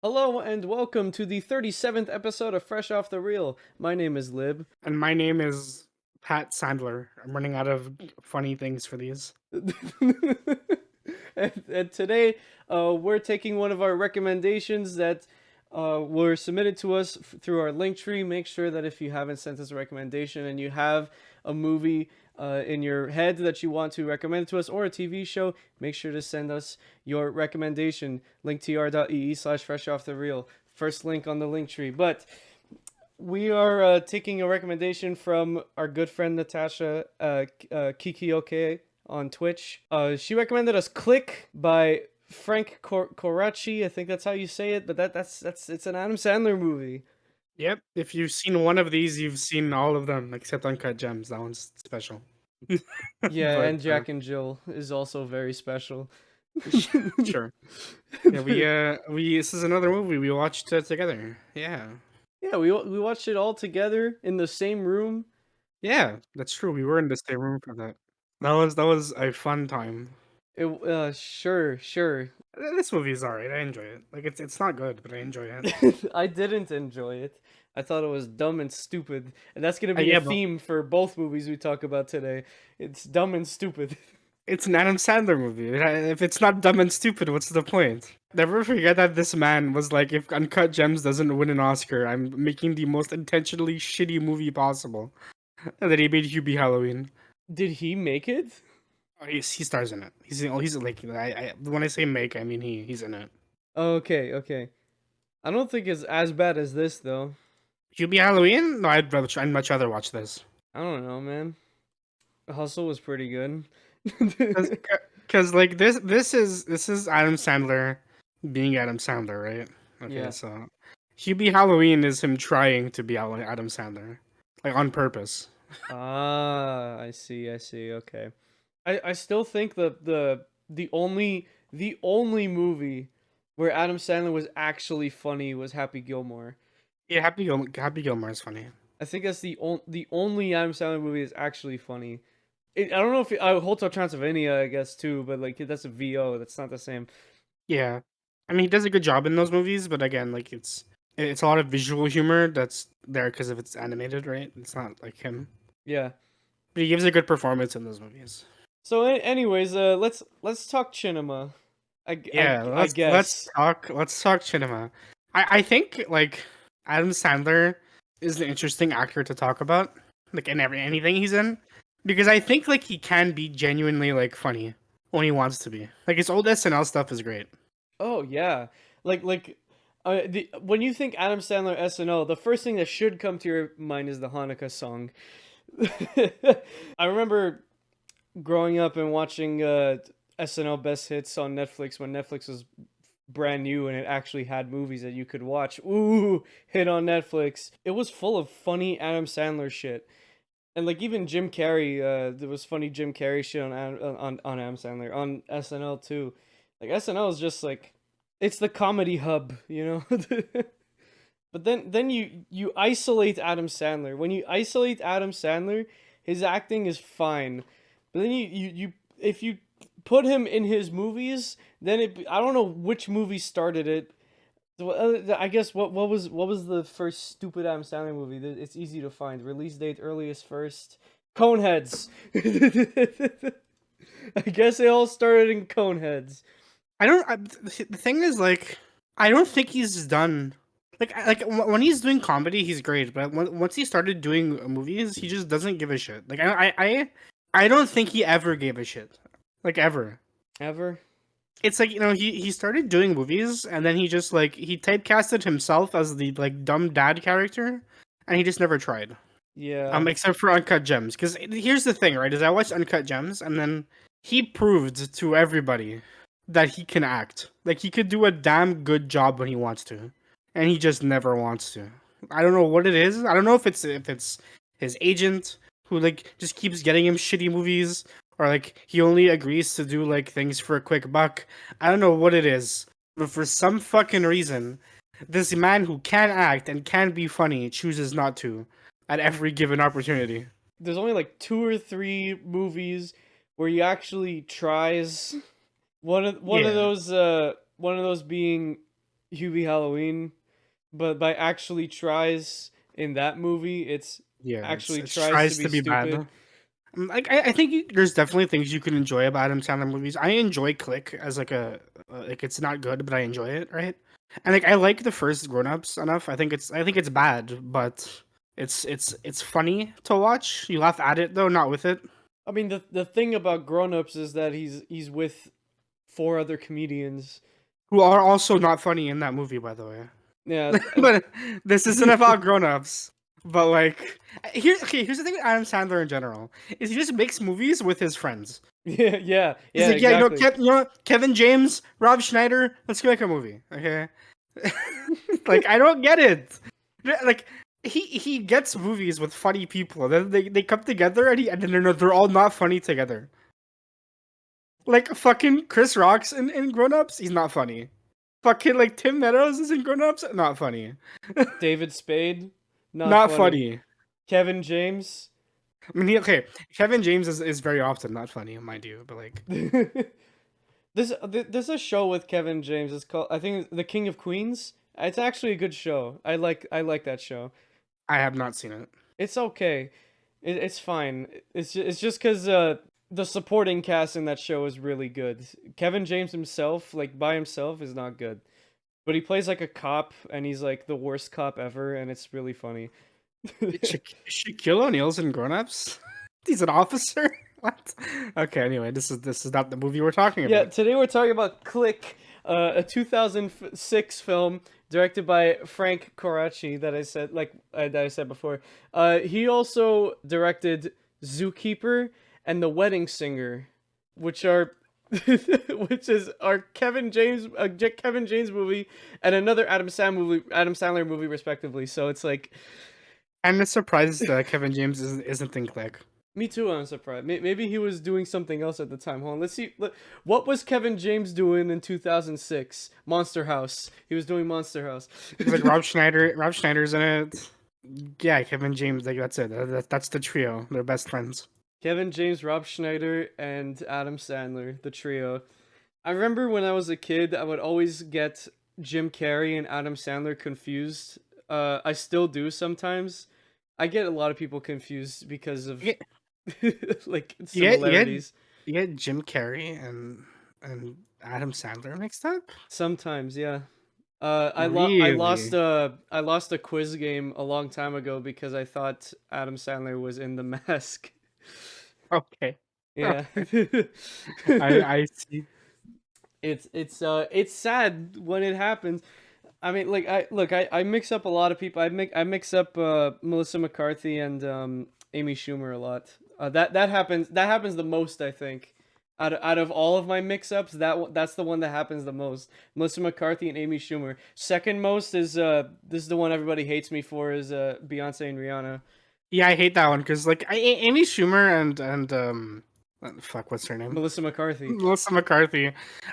Hello and welcome to the 37th episode of Fresh Off the Reel. My name is Lib. And my name is Pat Sandler. I'm running out of funny things for these. and today we're taking one of our recommendations that were submitted to us through our link tree. Make sure that if you haven't sent us a recommendation and you have a movie in your head that you want to recommend to us or a TV show, make sure to send us your recommendation. linktr.ee/fresh-off-the-reel. First link on the link tree. But we are taking a recommendation from our good friend Natasha Kikioke on Twitch. She recommended us "Click" by Frank Coraci. I think that's how you say it, but that's it's an Adam Sandler movie. Yep. If you've seen one of these, you've seen all of them except Uncut Gems. That one's special. Yeah, but and Jack and Jill is also very special. sure. Yeah, we this is another movie we watched together. Yeah. Yeah, we watched it all together in the same room. Yeah, that's true. We were in the same room for that. That was a fun time. Sure. This movie is alright. I enjoy it. Like it's not good, but I enjoy it. I didn't enjoy it. I thought it was dumb and stupid, and that's gonna be Yeah, a but theme for both movies we talk about today. It's dumb and stupid. it's an Adam Sandler movie. If it's not dumb and stupid, what's the point? Never forget that this man was like, if Uncut Gems doesn't win an Oscar, I'm making the most intentionally shitty movie possible. And then he made Hubie Halloween. Did he make it? Oh, he stars in it. He's like when I say make, I mean he's in it. Okay. I don't think it's as bad as this though. Hubie Halloween? No, I'd much rather watch this. I don't know, man. Hustle was pretty good. Because like this is Adam Sandler being Adam Sandler, right? Okay, Yeah. so Hubie Halloween is him trying to be Adam Sandler, like on purpose. Ah, I see. Okay. I still think the only movie where Adam Sandler was actually funny was Happy Gilmore. Yeah, Happy Gilmore is funny. I think that's the only Adam Sandler movie that's actually funny. I don't know if Hotel Transylvania, I guess too, but like that's a VO. That's not the same. Yeah, I mean he does a good job in those movies, but again, like it's a lot of visual humor that's there because of it's animated, right? It's not like him, Yeah. but he gives a good performance in those movies. So, anyways, let's talk cinema. Yeah, I let's guess. talk cinema. I think like Adam Sandler is an interesting actor to talk about, like in anything he's in, because I think like he can be genuinely like funny when he wants to be. Like his old SNL stuff is great. Oh yeah, when you think Adam Sandler SNL, the first thing that should come to your mind is the Hanukkah song. I remember growing up and watching SNL Best Hits on Netflix when Netflix was brand new and it actually had movies that you could watch. Ooh, hit on Netflix. It was full of funny Adam Sandler shit. And like even Jim Carrey, there was funny Jim Carrey shit on Adam Sandler on SNL too. Like SNL is just like it's the comedy hub, you know. But then you isolate Adam Sandler. When you isolate Adam Sandler, his acting is fine. But then you if you put him in his movies, then I don't know which movie started it. I guess what was the first stupid Adam Sandler movie? It's easy to find. Release date earliest first. Coneheads. I guess they all started in Coneheads. The thing is like I don't think he's done when he's doing comedy he's great, but once he started doing movies he just doesn't give a shit. Like I don't think he ever gave a shit, like ever. Ever? It's like, he started doing movies and then he just like he typecasted himself as the like dumb dad character, and he just never tried. Yeah. Except for Uncut Gems, because here's the thing, right? Is I watched Uncut Gems and then he proved to everybody that he can act. Like he could do a damn good job when he wants to, and he just never wants to. I don't know what it is. I don't know if it's his agent who like just keeps getting him shitty movies, or like he only agrees to do like things for a quick buck. I don't know what it is, but for some fucking reason, this man who can act and can be funny chooses not to at every given opportunity. There's only like 2 or 3 movies where he actually tries. One of Yeah. those being Hubie Halloween, but by actually tries in that movie, it's Yeah, actually it tries to tries be to be stupid. bad. Like I think there's definitely things you can enjoy about Adam Sandler movies. I enjoy Click as like a like it's not good, but I enjoy it, right? And like I like the first Grown Ups enough. I think it's bad, but it's funny to watch. You laugh at it though, not with it. I mean, the thing about Grown Ups is that he's with four other comedians. Who are also not funny in that movie, by the way. Yeah, But this isn't about Grown Ups. But like here's the thing with Adam Sandler in general is he just makes movies with his friends. He's yeah, like, yeah, exactly. Kevin James, Rob Schneider, let's go make a movie, okay? Like, I don't get it. Like, he gets movies with funny people. Then they come together and then they're all not funny together. Like fucking Chris Rock's in Grown Ups, he's not funny. Fucking like Tim Meadows is in Grown Ups, not funny. David Spade, not Not funny. funny. Kevin James. I mean, okay, Kevin James is very often not funny, mind you, but like, There's a show with Kevin James. It's called, I think, The King of Queens. It's actually a good show. I like that show. I have not seen it. It's okay. It's fine. It's just because the supporting cast in that show is really good. Kevin James himself, like by himself, is not good, but he plays like a cop, and he's like the worst cop ever, and it's really funny. Shaquille O'Neal's in Grown Ups. He's an officer. What? Okay. Anyway, this is not the movie we're talking Yeah, about. today we're talking about Click, a 2006 film directed by Frank Coraci that I said before. He also directed Zookeeper and The Wedding Singer, which are which is our Kevin James movie and another Adam Sandler movie respectively. So it's like I'm just surprised that Kevin James isn't in Click. me too. I'm surprised. Maybe he was doing something else at the time. Hold on. Let's see. What was Kevin James doing in 2006? Monster House. He was doing Monster House. It's like Rob Schneider. Rob Schneider's in it. Yeah, Kevin James. Like that's it. That's the trio. They're best friends. Kevin James, Rob Schneider, and Adam Sandler, the trio. I remember when I was a kid, I would always get Jim Carrey and Adam Sandler confused. I still do sometimes. I get a lot of people confused because of You like you get you get similarities. you get Jim Carrey and Adam Sandler mixed up. Sometimes, yeah. Really? I lost a quiz game a long time ago because I thought Adam Sandler was in The Mask. Okay. Yeah. Okay. I see. It's sad when it happens. I mean, like I mix up a lot of people. I mix up Melissa McCarthy and Amy Schumer a lot. That happens the most, I think. Out of all of my mix-ups, that's the one that happens the most. Melissa McCarthy and Amy Schumer. Second most is this is the one everybody hates me for is Beyonce and Rihanna. Yeah, I hate that one because like Amy Schumer and fuck, what's her name? Melissa McCarthy. Melissa McCarthy.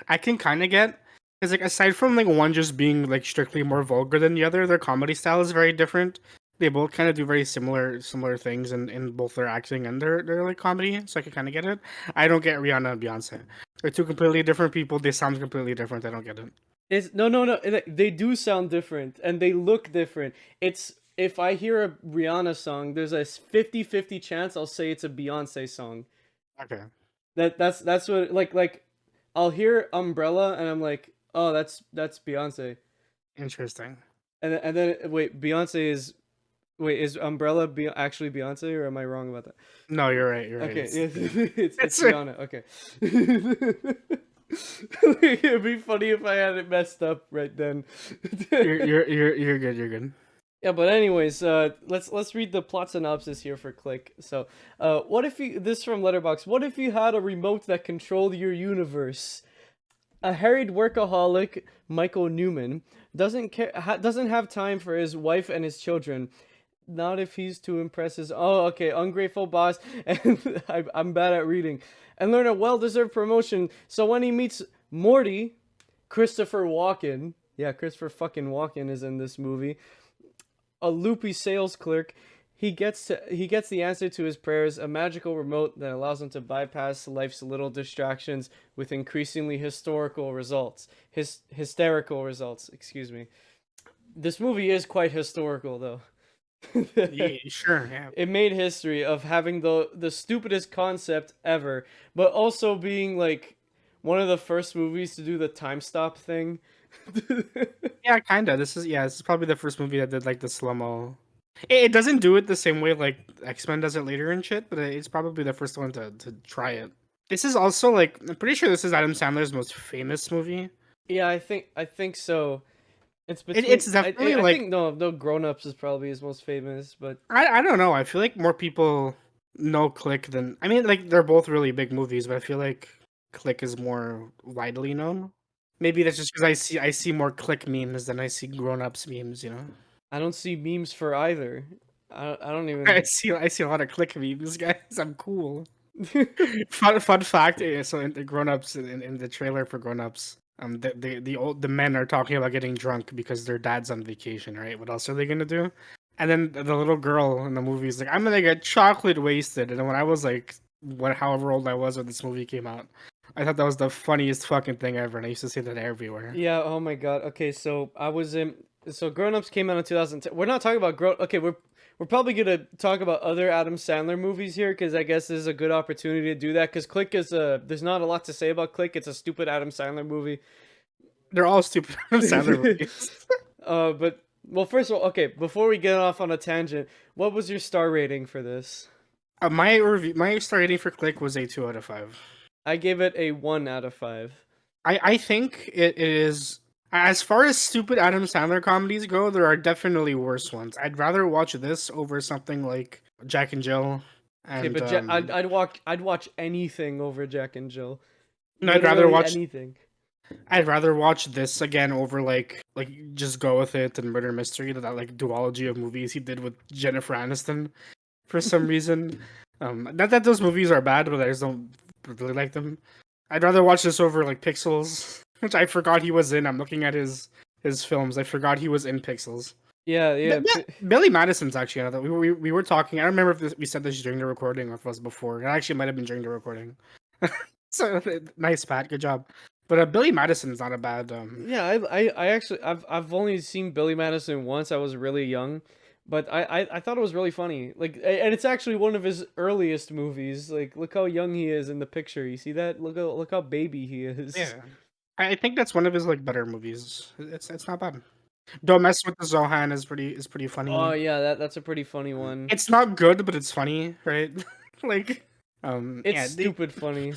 I can kind of get because like aside from like one just being like strictly more vulgar than the other, their comedy style is very different. They both kind of do very similar things in both their acting and their like comedy, so I can kind of get it. I don't get Rihanna and Beyonce. They're two completely different people. They sound completely different. I don't get it. It's no. They do sound different and they look different. It's if I hear a Rihanna song, there's a 50-50 chance I'll say it's a Beyonce song. Okay, That's what like I'll hear Umbrella and I'm like, "Oh, that's Beyonce." interesting. And then wait, is Umbrella actually Beyonce or am I wrong about that? No, you're right. You're right. Okay, it's It's Rihanna. Okay. It'd be funny if I had it messed up right then. you're good. You're good. Yeah, but anyways, let's read the plot synopsis here for Click. So, what if you this from Letterboxd? What if you had a remote that controlled your universe? A harried workaholic, Michael Newman, doesn't have time for his wife and his children. Not if he's to impress his ungrateful boss, and I'm bad at reading, and learn a well-deserved promotion. So when he meets Morty, Christopher Walken, yeah, Christopher fucking Walken is in this movie, a loopy sales clerk, he gets the answer to his prayers, a magical remote that allows him to bypass life's little distractions with increasingly hysterical results, excuse me. This movie is quite historical though. Yeah, sure, yeah. It made history of having the stupidest concept ever, but also being like one of the first movies to do the time stop thing. Yeah, kinda. This is probably the first movie that did like the slow mo. It doesn't do it the same way like X-Men does it later and shit, but it's probably the first one to try it. This is also like I'm pretty sure this is Adam Sandler's most famous movie. Yeah, I think so. It's It's definitely I like think no Grown Ups is probably his most famous, but I don't know. I feel like more people know Click than I mean like they're both really big movies, but I feel like Click is more widely known. Maybe that's just because I see more Click memes than I see Grown Ups memes. You know. I don't see memes for either. I don't I even. see I see a lot of Click memes, guys. I'm cool. Fun fact. So in the Grown Ups in the trailer for Grown Ups, the men are talking about getting drunk because their dad's on vacation, right? What else are they gonna do? And then the little girl in the movie is like, "I'm gonna get chocolate wasted." And then when I was like, however old I was when this movie came out, I thought that was the funniest fucking thing ever, and I used to say that everywhere. Yeah. Oh my god. Okay. So I was in. So Grown Ups came out in 2010. We're not talking about Grown. Okay. We're probably gonna talk about other Adam Sandler movies here because I guess this is a good opportunity to do that. Because Click is a. There's not a lot to say about Click. It's a stupid Adam Sandler movie. They're all stupid Adam Sandler movies. But well, first of all, okay. Before we get off on a tangent, what was your star rating for this? My star rating for Click was a 2 out of 5. I gave it a 1 out of 5. I think it is as far as stupid Adam Sandler comedies go, there are definitely worse ones. I'd rather watch this over something like Jack and Jill. Okay, And but I'd watch anything over Jack and Jill. no, I'd rather Literally watch anything. I'd rather watch this again over like Just Go With It and Murder Mystery, that like duology of movies he did with Jennifer Aniston for some reason. Not that those movies are bad, but I just don't really like them. I'd rather watch this over like Pixels, which I forgot he was in. I'm looking at his films. I forgot he was in Pixels. Yeah, yeah. Billy Madison's actually another. We were talking. I don't remember if we said this during the recording or if it was before. It actually might have been during the recording. So nice, Pat. Good job. But Billy Madison's not a bad. Yeah, I actually I've only seen Billy Madison once. I was really young, but I thought it was really funny. Like, and it's actually one of his earliest movies. Like, look how young he is in the picture. You see that? Look how baby he is. Yeah, I think that's one of his like better movies. It's not bad. Don't Mess with the Zohan is pretty funny. Oh yeah, that's a pretty funny one. It's not good, but it's funny, right? Like, It's yeah, stupid funny.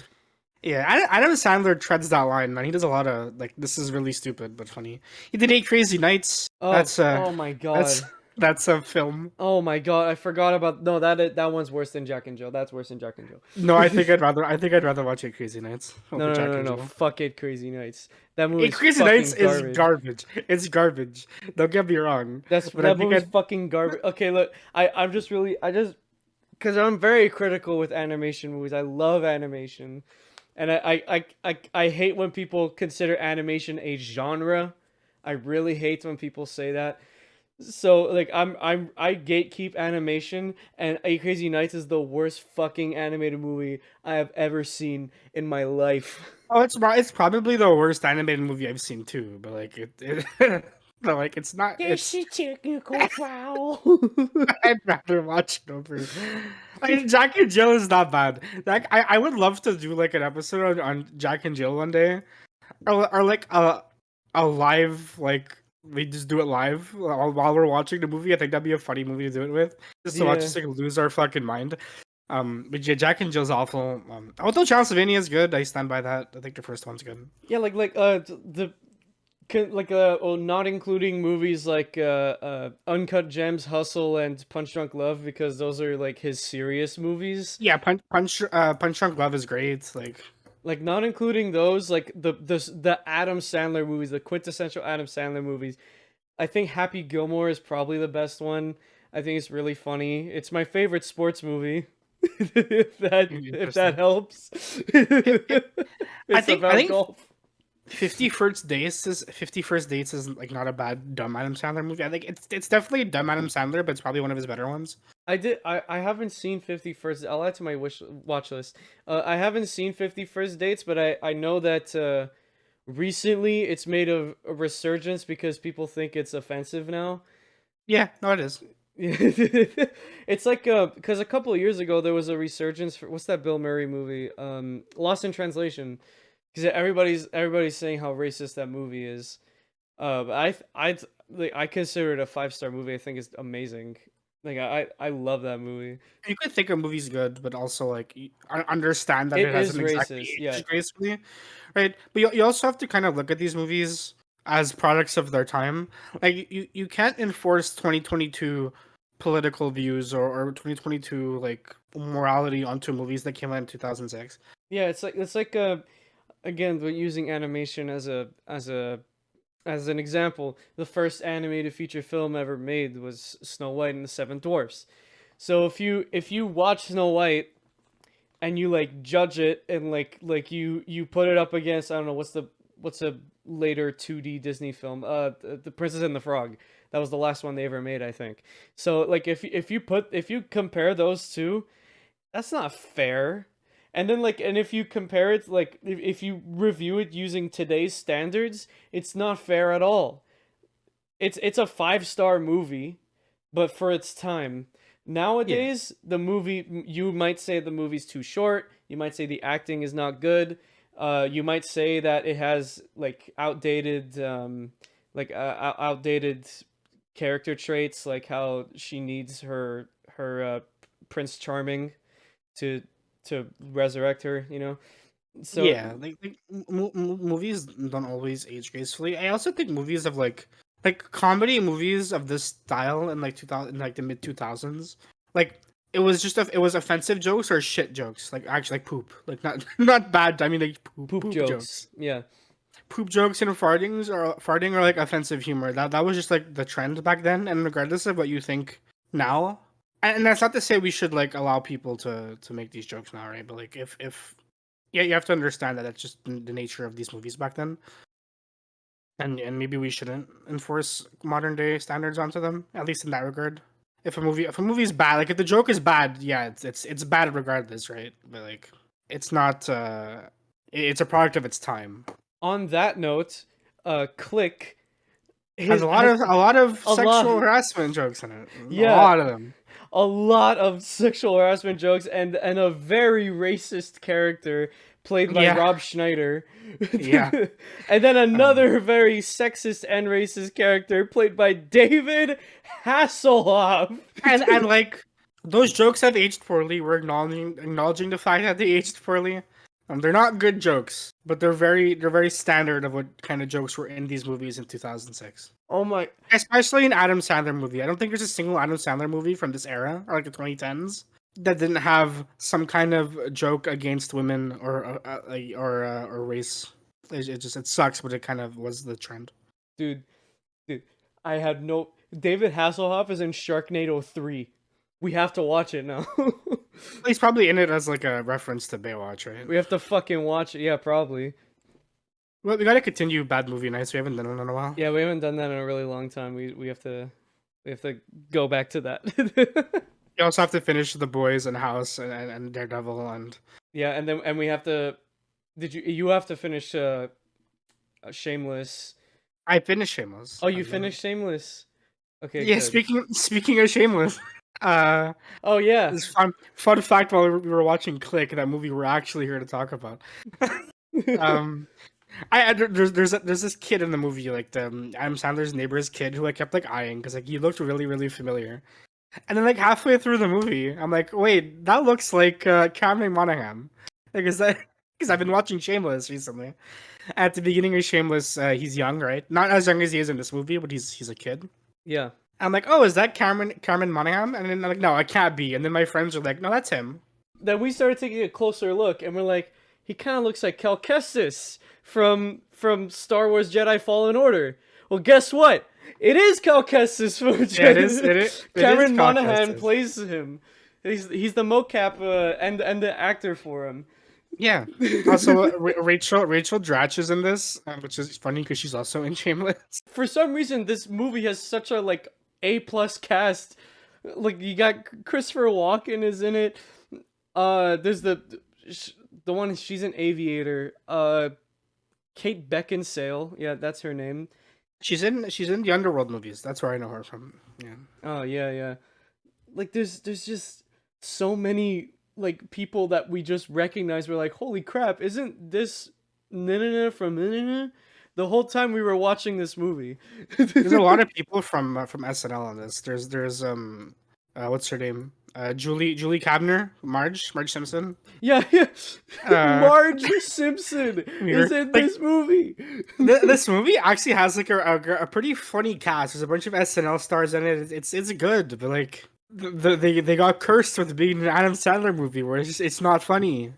yeah. Adam Sandler treads that line, man. He does a lot of like, this is really stupid but funny. He did 8 Crazy Nights. Oh, That's oh my god. that's a film. Oh my god, I forgot about no that one's worse than Jack and Jill. That's worse than Jack and Jill. No, I think I'd rather watch 8 Crazy Nights over No, Jack no, no, and no. Jill. Fuck it, Crazy Nights. That movie's 8 Crazy fucking Nights is garbage. garbage. It's garbage. Don't get me wrong. That movie's fucking garbage. Okay, look, I'm just really because I'm very critical with animation movies. I love animation, and I hate when people consider animation a genre. I really hate when people say that. So like I gatekeep animation, and 8 Crazy Nights is the worst fucking animated movie I have ever seen in my life. Oh, it's probably the worst animated movie I've seen too. But like but like it's not. There's It's a technical foul. I'd rather watch it over. Like Jack and Jill is not bad. Like I would love to do like an episode on Jack and Jill one day, or like a live like we just do it live while we're watching the movie. I think that'd be a funny movie to do it with, just to watch us like lose our fucking mind. But yeah, Jack and Jill's awful. Although Transylvania is good, I stand by that. I think the first one's good. Yeah, not including movies like Uncut Gems, Hustle, and Punch Drunk Love, because those are like his serious movies. Yeah, Punch Drunk Love is great. Like not including those, like the Adam Sandler movies, the quintessential Adam Sandler movies. I think Happy Gilmore is probably the best one. I think it's really funny. It's my favorite sports movie. if that helps. It's I think golf. 50 First Dates is like not a bad dumb Adam Sandler movie. I think it's definitely a dumb Adam Sandler, but it's probably one of his better ones. I haven't seen 51st. I'll add to my watch list. I haven't seen 51st Dates, but I know that recently it's made a resurgence because people think it's offensive now. Yeah, no, it is. It's like because a couple of years ago there was a resurgence for what's that Bill Murray movie? Lost in Translation. Because everybody's saying how racist that movie is. I consider it a 5-star movie. I think it's amazing. Like I love that movie. You could think a movie's good, but also like understand that It it is hasn't exactly racist, yeah. aged gracefully, right? But you also have to kind of look at these movies as products of their time. Like you can't enforce 2022 political views or 2022 like morality onto movies that came out in 2006. Yeah, it's like again, we're using animation as an example. The first animated feature film ever made was Snow White and the Seven Dwarfs. So if you watch Snow White and you like judge it and like you put it up against, I don't know, what's a later 2D Disney film, the Princess and the Frog. That was the last one they ever made, I think. So like if you compare those two, that's not fair. And then and if you compare it, like if you review it using today's standards, it's not fair at all. It's a 5-star movie, but for its time. Yeah, Nowadays, the movie, you might say the movie's too short. You might say the acting is not good. You might say that it has like outdated character traits, like how she needs her Prince Charming to resurrect her. So yeah. Movies don't always age gracefully. I also think movies of like comedy movies of this style in like 2000, in like the mid 2000s, like it was offensive jokes or shit jokes, like actually like poop, like not not bad. I mean like poop poop jokes. jokes, Yeah. poop jokes and farting or like offensive humor. That was just like the trend back then. And regardless of what you think now, and that's not to say we should like allow people to make these jokes now, right? But like if yeah, you have to understand that that's just the nature of these movies back then, and maybe we shouldn't enforce modern day standards onto them, at least in that regard. If a movie is bad, like if the joke is bad, yeah, it's bad regardless, right? But like it's not it's a product of its time. On that note, Click Has his has a lot of a lot. sexual harassment jokes in it. A Yeah, lot of them. a lot of sexual harassment jokes and a very racist character played by Yeah, Rob Schneider. yeah. And then Um, another very sexist and racist character played by David Hasselhoff. and like those jokes have aged poorly. We're acknowledging the fact that they aged poorly. They're not good jokes, but they're very standard of what kind of jokes were in these movies in 2006. Oh my. Especially an Adam Sandler movie. I don't think there's a single Adam Sandler movie from this era or like the 2010s that didn't have some kind of joke against women or race. It sucks, but it kind of was the trend. Dude, dude, I had no. David Hasselhoff is in Sharknado 3. We have to watch it now. He's probably in it as like a reference to Baywatch, right? We have to fucking watch it. Yeah, probably. Well, we gotta continue bad movie nights. We haven't done it in a while. Yeah, we haven't done that in a really long time. We have to go back to that. You also have to finish The Boys and House and Daredevil and Yeah, and we have to. Did you have to finish Shameless? I finished Shameless. Oh, you finished Shameless. Okay, Yeah, good. speaking of Shameless, uh, Oh yeah. this fun fact while we were watching Click, that movie we're actually here to talk about. Um, there's this kid in the movie, like the Adam Sandler's neighbor's kid, who I kept like eyeing because like he looked really familiar. And then like halfway through the movie, I'm like, wait, that looks like Cameron Monaghan. Like is that because I've been watching Shameless recently. At the beginning of Shameless, he's young, right? Not as young as he is in this movie, but he's a kid. Yeah. I'm like, oh, is that Cameron Monaghan? And then I'm like, no, it can't be. And then my friends are like, no, that's him. Then we started taking a closer look, and we're like, he kind of looks like Cal Kestis from Star Wars Jedi Fallen Order. Well, guess what? It is Cal Kestis from Yeah, it is Cameron Cal Monaghan Kestis. plays him. He's the mocap and the actor for him. Yeah. Also, Rachel Dratch is in this, which is funny because she's also in Shameless. For some reason, this movie has such a like A+ cast. Like you got Christopher Walken is in it. There's the one she's an aviator. Kate Beckinsale. Yeah, that's her name. She's in the Underworld movies. That's where I know her from. Yeah. Oh yeah, yeah. Like there's just so many like people that we just recognize. We're like, holy crap! Isn't this Nana from Nana? The whole time we were watching this movie. There's a lot of people from SNL on this. There's what's her name? Julie Kavner, Marge Simpson. Yeah, yeah. Uh, Marge Simpson is in like this movie. this movie actually has like a pretty funny cast. There's a bunch of SNL stars in it. It's good, but like they got cursed with being an Adam Sandler movie where it's not funny.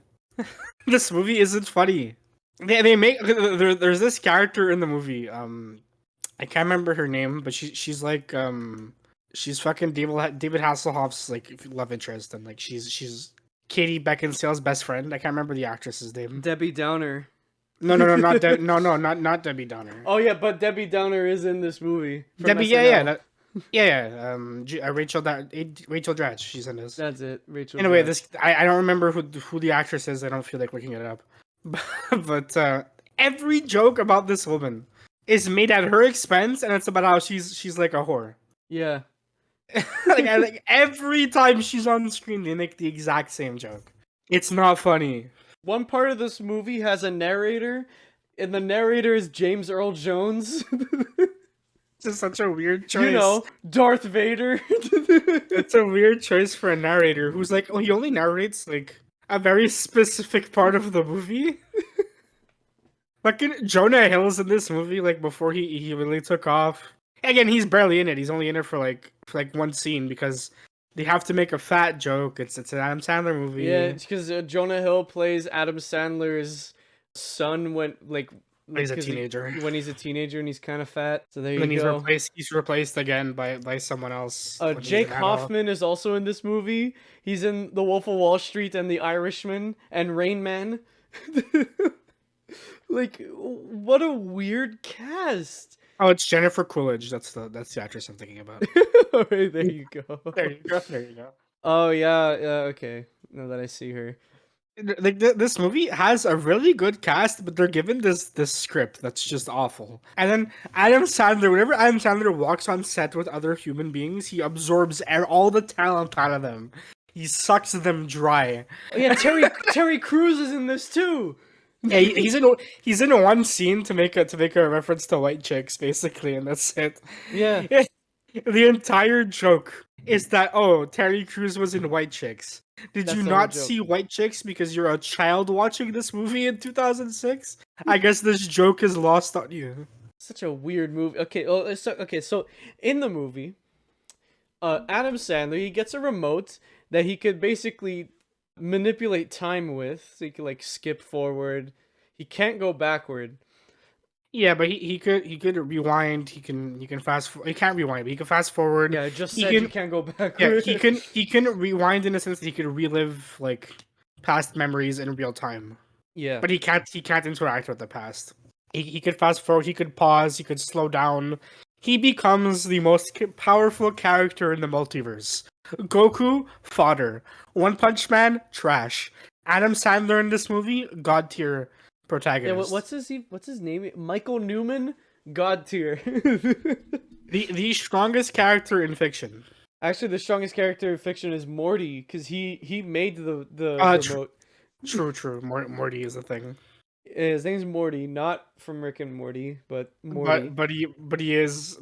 This movie isn't funny. They make there's this character in the movie. I can't remember her name, but she's like she's fucking David Hasselhoff's like love interest, and like she's Katie Beckinsale's best friend. I can't remember the actress's name. Debbie Downer. No, not Debbie Downer. Oh yeah, but Debbie Downer is in this movie. From Debbie, SNL. yeah. Rachel Dratch, she's in this. That's it, Rachel. Anyway, Dratch. I don't remember who the actress is. I don't feel like looking it up. But every joke about this woman is made at her expense, and it's about how she's like a whore. Yeah. like every time she's on the screen, they make the exact same joke. It's not funny. One part of this movie has a narrator, and the narrator is James Earl Jones. It's just such a weird choice. You know, Darth Vader. It's a weird choice for a narrator who's like, oh, he only narrates like a very specific part of the movie. Fucking Jonah Hill's in this movie, like before he really took off. Again, he's barely in it. He's only in it for like one scene because they have to make a fat joke. It's an Adam Sandler movie. Yeah, because Jonah Hill plays Adam Sandler's son when he's a teenager. When he's a teenager and he's kind of fat. So there then you go. He's replaced again by someone else. Jake Hoffman is also in this movie. He's in The Wolf of Wall Street and The Irishman and Rain Man. Like, what a weird cast. Oh, it's Jennifer Coolidge. That's the actress I'm thinking about. Alright, there you go. There you go. Oh yeah, okay. Now that I see her. Like this movie has a really good cast, but they're given this script that's just awful. And then Adam Sandler, whenever Adam Sandler walks on set with other human beings, he absorbs all the talent out of them. He sucks them dry. Oh yeah, Terry Crews is in this too. Yeah, he's in one scene to make a reference to white chicks, basically, and that's it. Yeah. The entire joke is that Terry Crews was in White Chicks. Did you not see White Chicks because you're a child watching this movie in 2006? I guess this joke is lost on you. Such a weird movie. Okay, so in the movie, Adam Sandler, he gets a remote that he could basically manipulate time with, so he could like skip forward. He can't go backward. Yeah, but he could rewind. He can fast. He can't rewind, but he can fast forward. Yeah, I just said you can't go backward. Yeah, he can rewind in a sense that he could relive like past memories in real time. Yeah, but he can't interact with the past. He could fast forward. He could pause. He could slow down. He becomes the most powerful character in the multiverse. Goku, fodder. One Punch Man, trash. Adam Sandler in this movie, god tier protagonist. Yeah, what's his name? Michael Newman, god tier. the strongest character in fiction. Actually, the strongest character in fiction is Morty, because he made the remote. True. Morty is a thing. His name's Morty, not from Rick and Morty, but Morty. But he is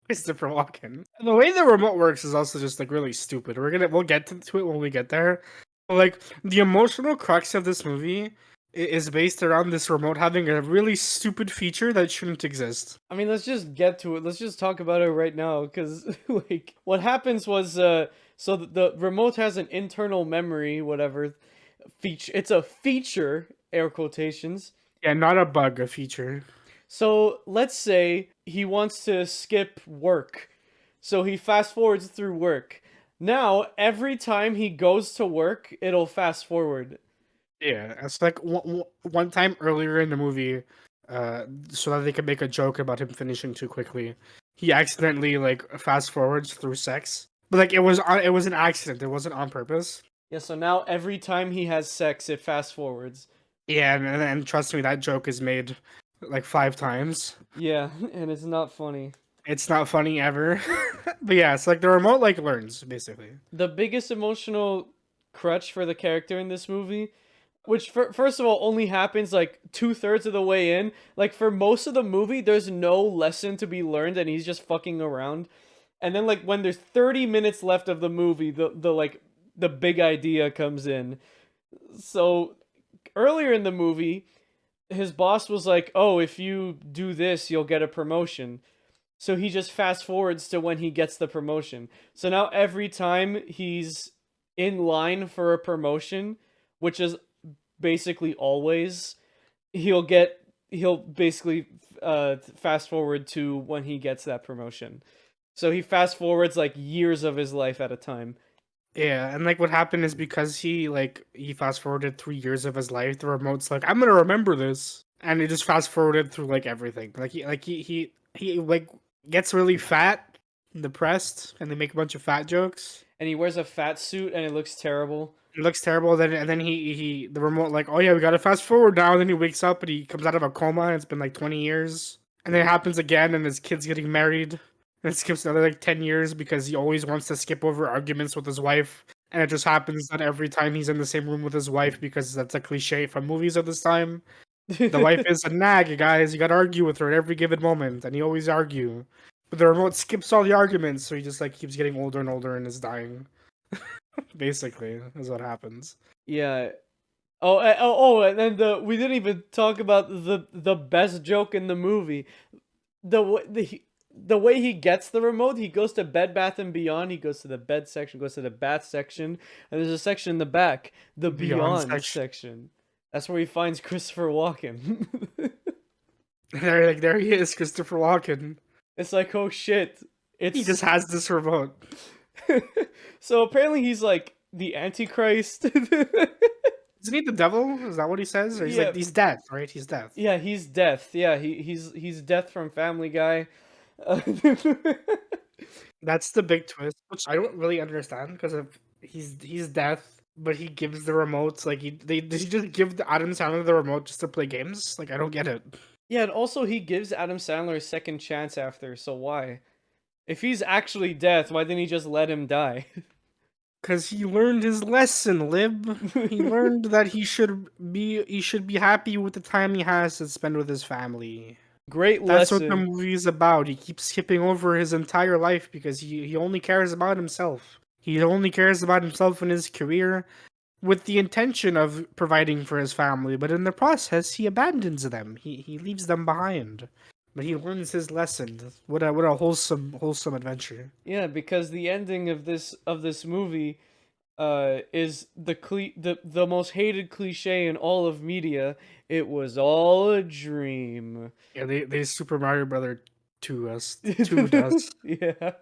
Christopher Walken. And the way the remote works is also just like really stupid. We'll get to it when we get there. But, like the emotional crux of this movie is based around this remote having a really stupid feature that shouldn't exist. I mean, let's just get to it. Let's just talk about it right now, because like what happens was so the remote has an internal memory, whatever feature. It's a feature, air quotations. Yeah, not a bug, a feature. So let's say he wants to skip work, so he fast forwards through work. Now every time he goes to work, it'll fast forward. Yeah, it's like one time earlier in the movie, so that they could make a joke about him finishing too quickly. He accidentally like fast forwards through sex, but like it was an accident. It wasn't on purpose. Yeah, so now every time he has sex, it fast forwards. Yeah, and trust me, that joke is made like 5 times. Yeah, and it's not funny. It's not funny ever. But yeah, it's like the remote like learns basically. The biggest emotional crutch for the character in this movie, which first of all only happens like 2/3 of the way in. Like for most of the movie, there's no lesson to be learned, and he's just fucking around. And then like when there's 30 minutes left of the movie, the big idea comes in. So earlier in the movie, his boss was like, "Oh, if you do this, you'll get a promotion." So he just fast forwards to when he gets the promotion. So now every time he's in line for a promotion, which is basically always, he'll basically fast forward to when he gets that promotion. So he fast forwards like years of his life at a time. Yeah, and like what happened is because he fast forwarded 3 years of his life, the remote's like, I'm gonna remember this. And he just fast forwarded through like everything. He like gets really fat and depressed and they make a bunch of fat jokes. And he wears a fat suit and it looks terrible. It looks terrible. Then he the remote like, oh yeah, we gotta fast forward now. And then he wakes up and he comes out of a coma and it's been like 20 years. And then it happens again and his kid's getting married. And it skips another like 10 years because he always wants to skip over arguments with his wife. And it just happens that every time he's in the same room with his wife, because that's a cliche from movies of this time, the wife is a nag, guys. You gotta argue with her at every given moment. And he always argue. But the remote skips all the arguments, so he just like keeps getting older and older and is dying. Basically, is what happens. Yeah. And then we didn't even talk about the best joke in the movie. The way he gets the remote, he goes to Bed Bath and Beyond. He goes to the bed section, goes to the bath section, and there's a section in the back, the Beyond section. That's where he finds Christopher Walken. There he is, Christopher Walken. It's like, oh shit! He just has this remote. So apparently he's like the Antichrist. Isn't he the devil? Is that what he says? Or he's death, right? He's death. Yeah, he's death. Yeah, he's death from Family Guy. That's the big twist, which I don't really understand because of he's death, but he gives the remotes like did he just give Adam Sandler the remote just to play games? Like I don't get it. Yeah, and also he gives Adam Sandler a second chance after. So why? If he's actually death, why didn't he just let him die? Because he learned his lesson, Lib. He learned that he should be happy with the time he has to spend with his family. Great That's lesson. what the movie is about. He keeps skipping over his entire life because he only cares about himself. He only cares about himself and his career with the intention of providing for his family, but in the process he abandons them. He leaves them behind. But he learns his lesson. What a wholesome adventure. Yeah, because the ending of this movie is the most hated cliche in all of media. It was all a dream. Yeah, they Super Mario Brother 2 us. 2 us. Yeah.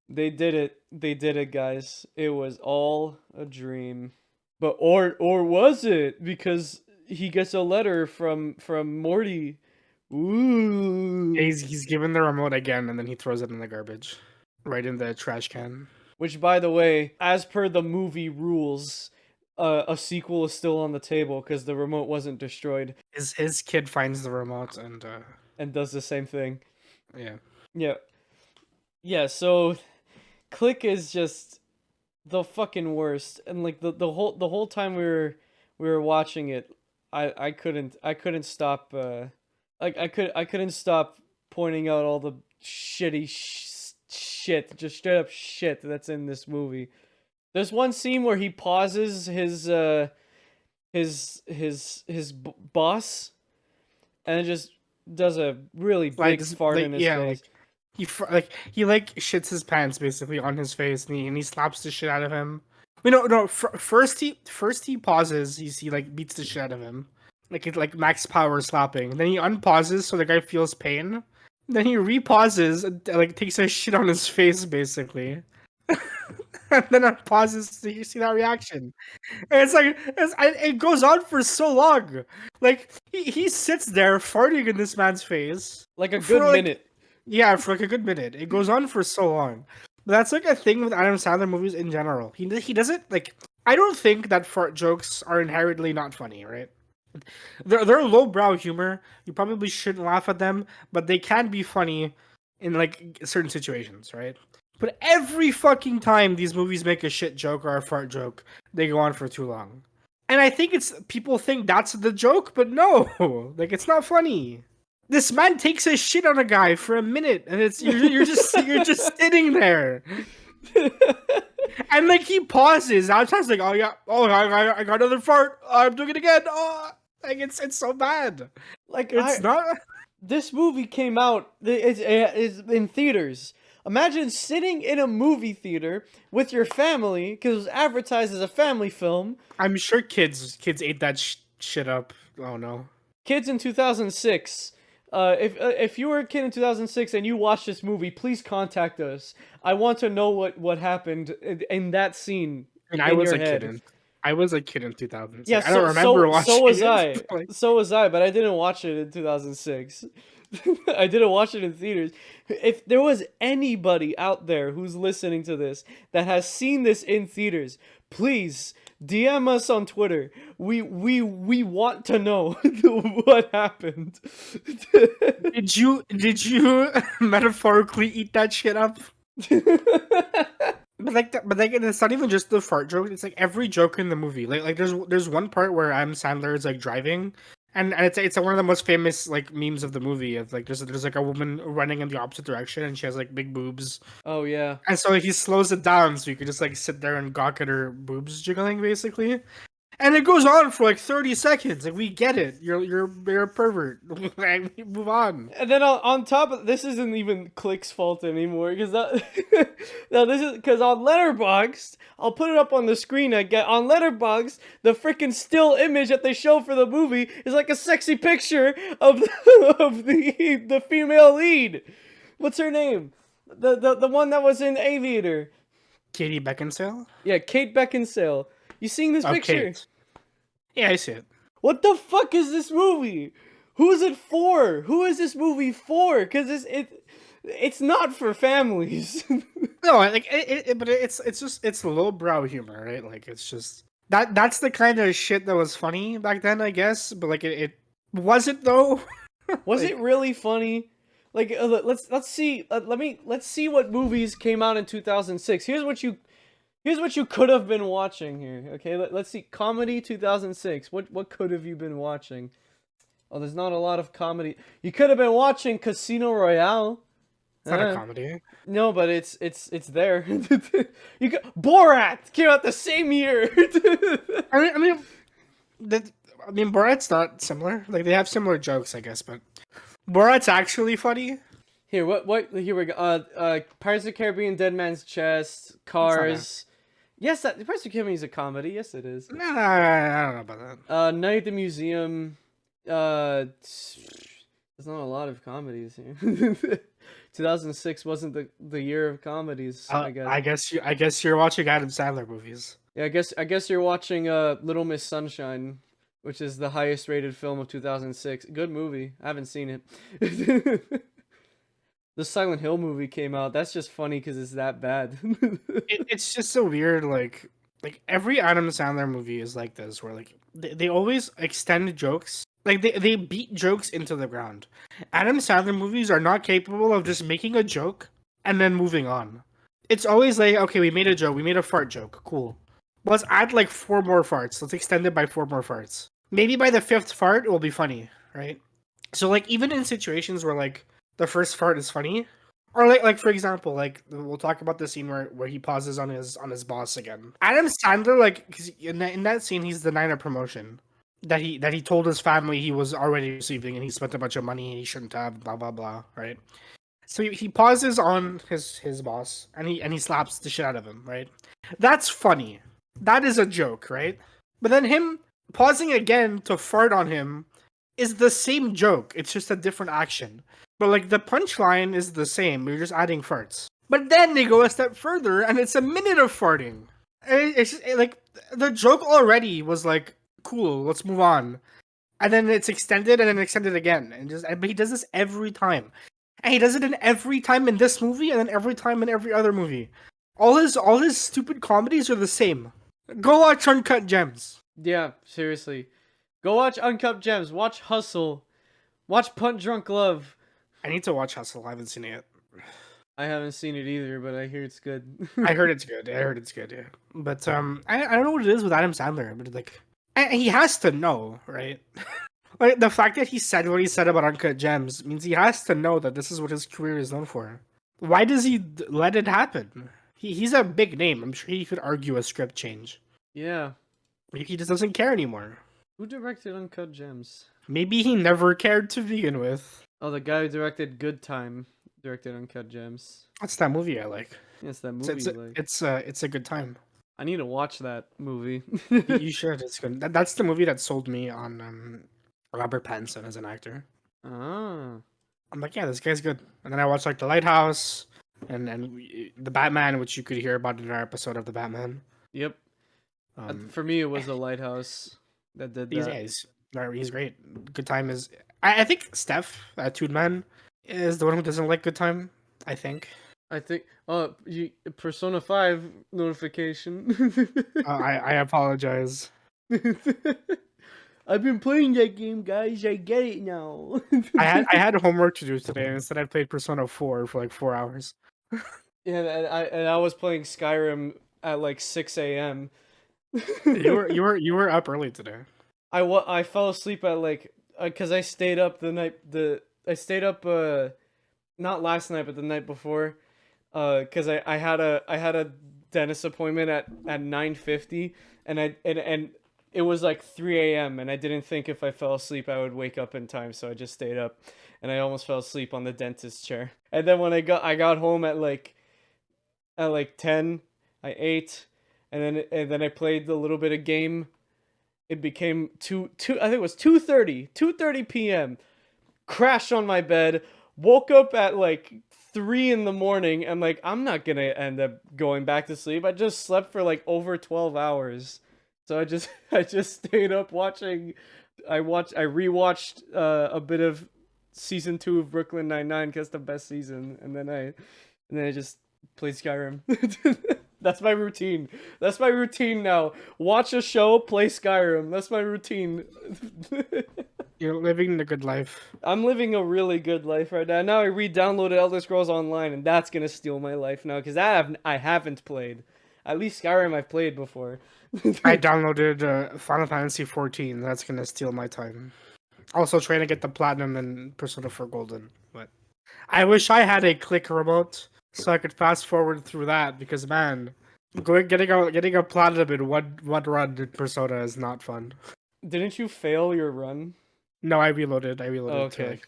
They did it, guys. It was all a dream. But or was it? Because he gets a letter from Morty. Ooh. Yeah, he's given the remote again and then he throws it in the garbage. Right in the trash can. Which, by the way, as per the movie rules, a sequel is still on the table because the remote wasn't destroyed. His kid finds the remote and does the same thing. Yeah. Yeah, so Click is just the fucking worst. And like the whole time we were watching it, I couldn't stop I couldn't stop pointing out all the shitty shit, just straight up shit that's in this movie. There's one scene where he pauses his boss and just does a really big fart in his face. He shits his pants basically on his face and he slaps the shit out of him. First he pauses. He like beats the shit out of him. Like max power slapping. Then he unpauses so the guy feels pain. Then he repauses and like takes a shit on his face basically. and then it pauses so you see that reaction. And it's like it goes on for so long. Like he sits there farting in this man's face Like a for good minute. yeah, for like a good minute. It goes on for so long. But that's like a thing with Adam Sandler movies in general. He doesn't like. I don't think that fart jokes are inherently not funny, right? They're lowbrow humor. You probably shouldn't laugh at them, but they can be funny in like certain situations, right? But every fucking time these movies make a shit joke or a fart joke, they go on for too long. And I think it's people think that's the joke, but no, like it's not funny. This man takes a shit on a guy for a minute, and you're just sitting there, and like he pauses. I was like, oh yeah, I got another fart. I'm doing it again. Oh, like it's so bad. Like It's not. this movie came out. It's in theaters. Imagine sitting in a movie theater with your family because it was advertised as a family film. I'm sure kids ate that shit up. Oh no. Kids in 2006. If you were a kid in 2006 and you watched this movie, please contact us. I want to know what happened in that scene. And I in was your a head. kid. I was a kid in 2006. Yeah, I don't remember watching so was it. I. Like, So was I, but I didn't watch it in 2006. I didn't watch it in theaters. If there was anybody out there who's listening to this that has seen this in theaters, please DM us on Twitter. We want to know what happened. did you metaphorically eat that shit up? But like it's not even just the fart joke. It's like every joke in the movie. Like there's one part where Adam Sandler is like driving, and it's one of the most famous like memes of the movie. Of like there's like a woman running in the opposite direction, and she has like big boobs. Oh yeah. And so he slows it down so you could just like sit there and gawk at her boobs jiggling basically. And it goes on for like 30 seconds. Like we get it. You're a pervert. Like, move on. And then on top of this isn't even Click's fault anymore because that no, this is because on Letterboxd, I'll put it up on the screen. I get on Letterboxd, the freaking still image that they show for the movie is like a sexy picture of the female lead. What's her name? The one that was in Aviator. Katie Beckinsale? Yeah, Kate Beckinsale. You seeing this picture? Kate. Yeah, I see it. What the fuck is this movie? Who is it for? Who is this movie for? Because it's not for families. No, like but it's lowbrow humor, right? Like it's just that's the kind of shit that was funny back then, I guess. But like it was it though? Was it really funny? Like let's see. Let's see what movies came out in 2006. Here's what you could have been watching here. Okay, let's see. Comedy 2006. What could have you been watching? Oh, there's not a lot of comedy. You could have been watching Casino Royale. It's not a comedy. No, but it's there. Borat came out the same year. I mean, Borat's not similar. Like they have similar jokes, I guess, but Borat's actually funny. Here, here we go. Pirates of the Caribbean, Dead Man's Chest, Cars. Yes, Pirates of the Caribbean is a comedy. Yes, it is. Nah, I don't know about that. Night at the Museum. There's not a lot of comedies here. 2006 wasn't the year of comedies. I guess. I guess you're watching Adam Sandler movies. Yeah, I guess you're watching Little Miss Sunshine, which is the highest rated film of 2006. Good movie. I haven't seen it. The Silent Hill movie came out. That's just funny because it's that bad. It's just so weird. Like every Adam Sandler movie is like this, where like they always extend jokes. Like they beat jokes into the ground. Adam Sandler movies are not capable of just making a joke and then moving on. It's always like, okay, we made a joke, we made a fart joke, cool. Let's add like 4 more farts. Let's extend it by 4 more farts. Maybe by the 5th fart it will be funny, right? So like even in situations where like the first fart is funny, or like for example, like we'll talk about the scene where he pauses on his boss again. Adam Sandler, like, 'cause in that scene he's denying a promotion that he told his family he was already receiving, and he spent a bunch of money he shouldn't have, blah blah blah, right? So he pauses on his boss and he slaps the shit out of him, right? That's funny. That is a joke, right? But then him pausing again to fart on him is the same joke. It's just a different action. But like the punchline is the same. You're just adding farts. But then they go a step further, and it's a minute of farting. And it's just, like the joke already was like, cool, let's move on. And then it's extended, and then extended again, but he does this every time, and he does it in every time in this movie, and then every time in every other movie. All his stupid comedies are the same. Go watch Uncut Gems. Yeah, seriously. Go watch Uncut Gems. Watch Hustle. Watch Punt Drunk Love. I need to watch Hustle. I haven't seen it yet. I haven't seen it either, but I hear it's good. I heard it's good. Yeah. But I don't know what it is with Adam Sandler, but like, he has to know, right? Like the fact that he said what he said about Uncut Gems means he has to know that this is what his career is known for. Why does he let it happen? He's a big name. I'm sure he could argue a script change. Yeah. Maybe he just doesn't care anymore. Who directed Uncut Gems? Maybe he never cared to begin with. Oh, the guy who directed Good Time directed Uncut Gems. That's that movie I like. Yes, that movie. It's a good time. I need to watch that movie. You should. It's good. That's the movie that sold me on Robert Pattinson as an actor. Ah. I'm like, yeah, this guy's good. And then I watched like The Lighthouse and The Batman, which you could hear about in our episode of The Batman. Yep. For me, it was The Lighthouse that did that. He's great. Good Time is. I think Steph Toodman is the one who doesn't like Good Time. I think. Persona 5 notification. I apologize. I've been playing that game, guys. I get it now. I had homework to do today, and instead I played Persona 4 for like 4 hours. Yeah, and I was playing Skyrim at like 6 a.m. You were up early today. I fell asleep at like because I stayed up not last night but the night before because I had a dentist appointment at 9:50 and it was like 3 a.m. and I didn't think if I fell asleep I would wake up in time, so I just stayed up and I almost fell asleep on the dentist chair. And then when I got home at like 10, I ate and then I played a little bit of game. It became I think it was 2:30 p.m. Crashed on my bed, woke up at like 3 in the morning. I'm like, I'm not gonna end up going back to sleep. I just slept for like over 12 hours. So I just stayed up watching. I rewatched a bit of season 2 of Brooklyn Nine-Nine because the best season, and then I just played Skyrim. That's my routine. That's my routine now. Watch a show, play Skyrim. That's my routine. You're living the good life. I'm living a really good life right now. Now I re-downloaded Elder Scrolls Online, and that's gonna steal my life now because I haven't played. At least Skyrim I've played before. I downloaded Final Fantasy 14. That's gonna steal my time. Also trying to get the platinum in Persona 4 Golden, but I wish I had a click remote so I could fast forward through that because man, getting a platinum in one run in Persona is not fun. Didn't you fail your run? No, I reloaded. Okay.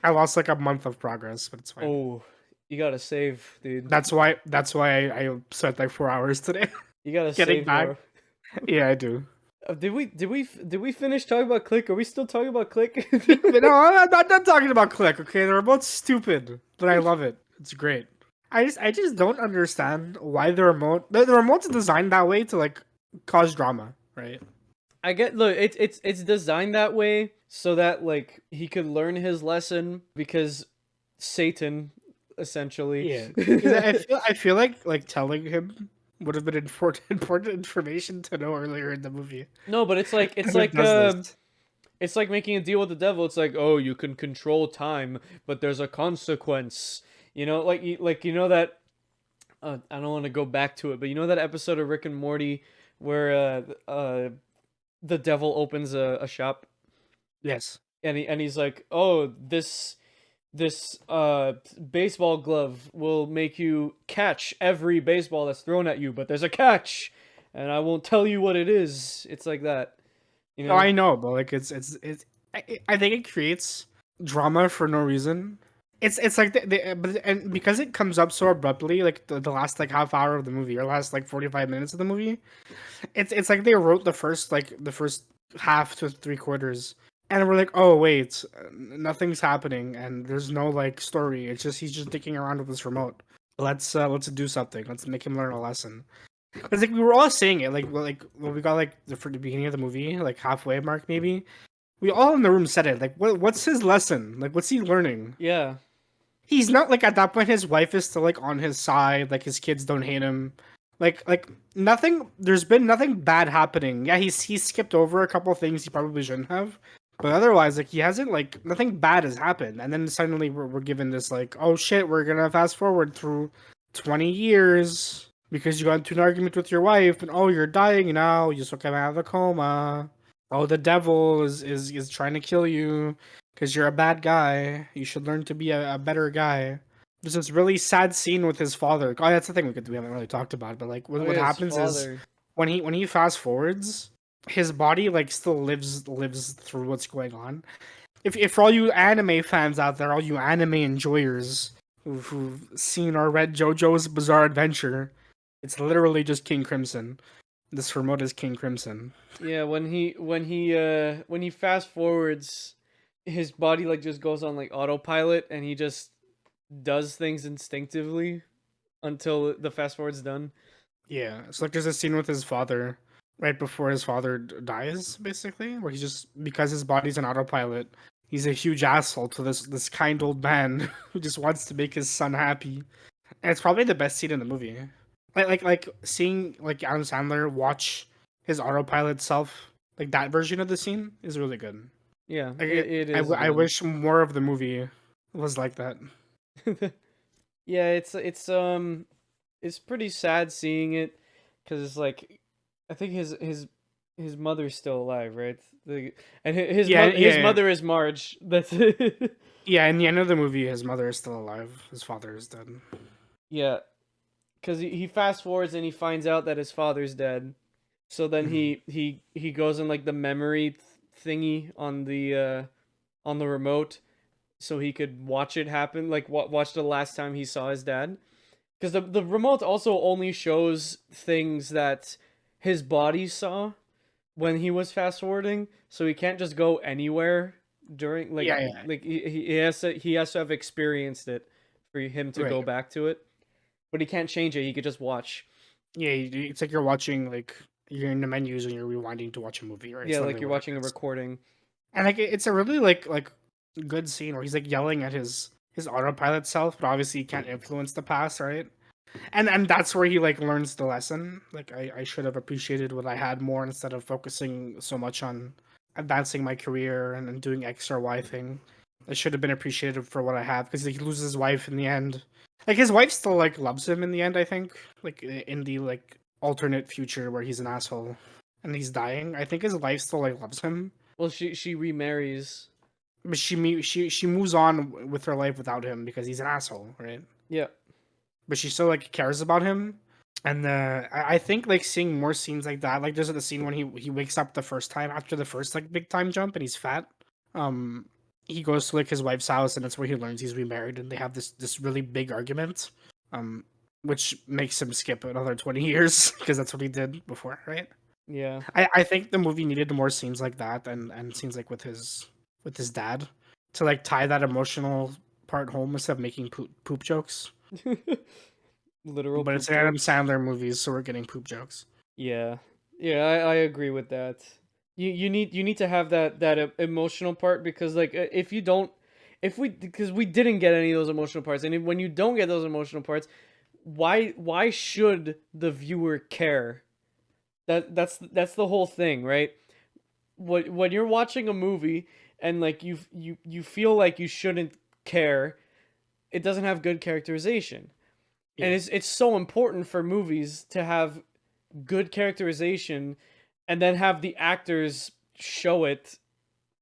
I lost like a month of progress, but it's fine. Oh, you gotta save, dude. That's why I spent like 4 hours today. You gotta getting save back. more. Yeah, I do. Did we finish talking about Click? Are we still talking about Click? No, I'm not talking about Click. Okay, they're both stupid, but I love it. It's great. I just don't understand why the remote's designed that way to like cause drama, right? Look, it's designed that way so that like he could learn his lesson because Satan, essentially. Yeah. I feel like telling him would have been important information to know earlier in the movie. No, but it's like it's like making a deal with the devil. It's like, oh, you can control time, but there's a consequence. You know, you know that. I don't want to go back to it, but you know that episode of Rick and Morty where the devil opens a shop. Yes. And he's like, oh, this baseball glove will make you catch every baseball that's thrown at you, but there's a catch, and I won't tell you what it is. It's like that, you know. No, I know, but like it's I think it creates drama for no reason. It's like and because it comes up so abruptly, like the last like half hour of the movie or last like 45 minutes of the movie, it's like they wrote the first half to 3/4 And we're like, oh wait, nothing's happening, and there's no like story. It's just he's just dicking around with this remote. Let's do something. Let's make him learn a lesson. It's like we were all saying it, like when we got like for the beginning of the movie, like halfway mark maybe. We all in the room said it. Like, what's his lesson? Like, what's he learning? Yeah. He's not like at that point. His wife is still like on his side. Like his kids don't hate him. Like nothing. There's been nothing bad happening. Yeah, he's skipped over a couple things he probably shouldn't have. But otherwise, like he hasn't like nothing bad has happened. And then suddenly we're given this like, oh shit, we're gonna fast forward through 20 years because you got into an argument with your wife, and oh you're dying now. You just came out of the coma. Oh, the devil is trying to kill you because you're a bad guy. You should learn to be a better guy. There's this really sad scene with his father. Oh, that's the thing we haven't really talked about. But like, Oh what yeah, his happens is father. when he fast forwards, his body like still lives through what's going on. If for all you anime fans out there, all you anime enjoyers who've seen or read JoJo's Bizarre Adventure, it's literally just King Crimson. This remote is King Crimson. Yeah, when he fast forwards, his body like just goes on like autopilot and he just does things instinctively until the fast forward's done. Yeah, it's like there's a scene with his father right before his father dies, basically, where he's just because his body's an autopilot, he's a huge asshole to this kind old man who just wants to make his son happy. And it's probably the best scene in the movie. Like seeing like Adam Sandler watch his autopilot self, like that version of the scene is really good. Yeah, Like it is I good. wish more of the movie was like that. Yeah, it's pretty sad seeing it because it's like I think his mother's still alive, right? And Yeah, his yeah, mother is Marge. That's yeah. In the end of the movie, his mother is still alive. His father is dead. yeah, because he fast forwards and he finds out that his father's dead. So then Mhm. he goes in like the memory thingy on the remote, so he could watch it happen, like watch the last time he saw his dad. Because the remote also only shows things that his body saw when he was fast forwarding, so he can't just go anywhere during Yeah, yeah, like he has to have experienced it for him to right. go back to it. But he can't change it. He could just watch. Yeah, it's like you're watching like you're in the menus and you're rewinding to watch a movie, right? Yeah, It's like literally you're what it watching a is. recording. And like it's a really like good scene where he's like yelling at his autopilot self, but obviously he can't influence the past, right? And that's where he like learns the lesson. Like I should have appreciated what I had more instead of focusing so much on advancing my career and doing X or Y thing. I should have been appreciated for what I have because he loses his wife in the end. Like his wife still like loves him in the end. I think like in the like alternate future where he's an asshole and he's dying. I think his wife still like loves him, Well, she remarries. but she moves on with her life without him because he's an asshole, right? Yeah. But she still like cares about him. And I think like seeing more scenes like that, like there's the scene when he wakes up the first time after the first like big time jump and he's fat. Um, he goes to like his wife's house and that's where he learns he's remarried and they have this really big argument. Um, which makes him skip another 20 years because that's what he did before, right? Yeah. I think the movie needed more scenes like that and scenes like with his dad to like tie that emotional part home instead of making poop jokes. Literal But it's poop an Adam jokes. Sandler movie, so we're getting poop jokes. Yeah. Yeah, I agree with that. You need to have that emotional part because like if you don't if we because we didn't get any of those emotional parts and when you don't get those emotional parts, why should the viewer care? That's the whole thing, right? When you're watching a movie and like you feel like you shouldn't care, it doesn't have good characterization. And Yeah, it's so important for movies to have good characterization and then have the actors show it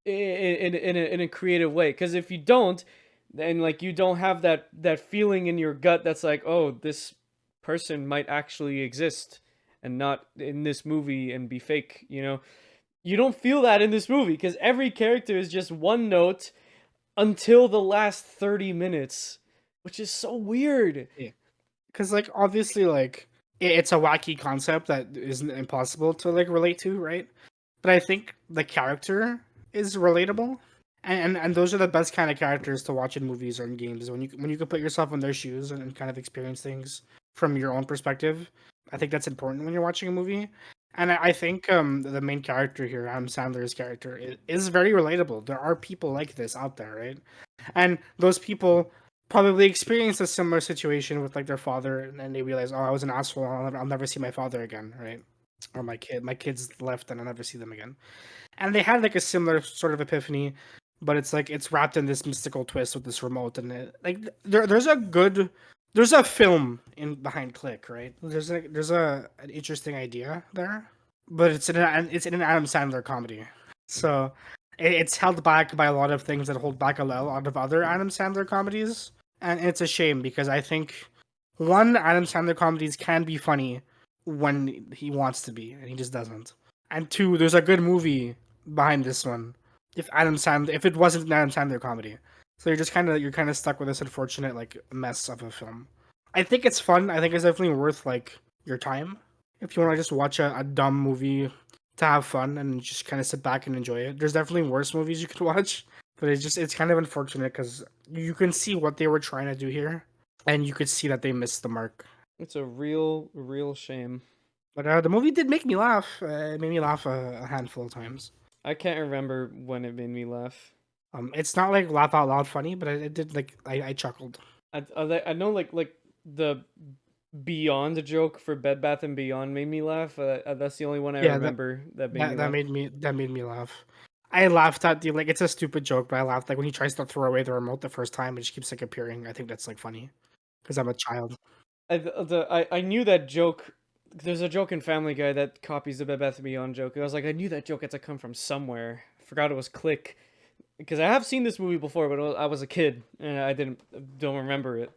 in a creative way, because if you don't, then like you don't have that feeling in your gut that's like, oh, this person might actually exist and not in this movie and be fake, you know. You don't feel that in this movie because every character is just one note until the last 30 minutes, which is so weird. yeah. Because like obviously like it's a wacky concept that isn't impossible to like relate to, right? But I think the character is relatable, and those are the best kind of characters to watch in movies or in games when you can put yourself in their shoes and kind of experience things from your own perspective. I think that's important when you're watching a movie. And I think the main character here, Adam Sandler's character, is very relatable. There are people like this out there, right? And those people probably experience a similar situation with like their father, and then they realize, oh, I was an asshole. I'll never see my father again, right? Or my kids left, and I'll never see them again. And they had like a similar sort of epiphany, but it's like it's wrapped in this mystical twist with this remote, and there's a film in behind Click, right? There's an interesting idea there, but it's in an Adam Sandler comedy, so it's held back by a lot of things that hold back a lot of other Adam Sandler comedies, and it's a shame because I think one, Adam Sandler comedies can be funny when he wants to be, and he just doesn't. And two, there's a good movie behind this one. If it wasn't an Adam Sandler comedy, so you're kind of stuck with this unfortunate like mess of a film. I think it's fun. I think it's definitely worth like your time if you want to just watch a dumb movie to have fun and just kind of sit back and enjoy it. There's definitely worse movies you could watch, but it's kind of unfortunate because you can see what they were trying to do here, and you could see that they missed the mark. It's a real shame. But the movie did make me laugh. It made me laugh a handful of times. I can't remember when it made me laugh. It's not like laugh out loud funny, but it did like I chuckled. I know like the Beyond joke for Bed Bath and Beyond made me laugh. That's the only one I Yeah, remember that made me laugh. that made me laugh. I laughed at the like it's a stupid joke, but I laughed like when he tries to throw away the remote the first time, it just keeps like appearing. I think that's like funny because I'm a child. I knew that joke. There's a joke in Family Guy that copies the Bed Bath and Beyond joke. I was like, I knew that joke had to come from somewhere. I forgot it was Click, because I have seen this movie before, but I was a kid and I don't remember it.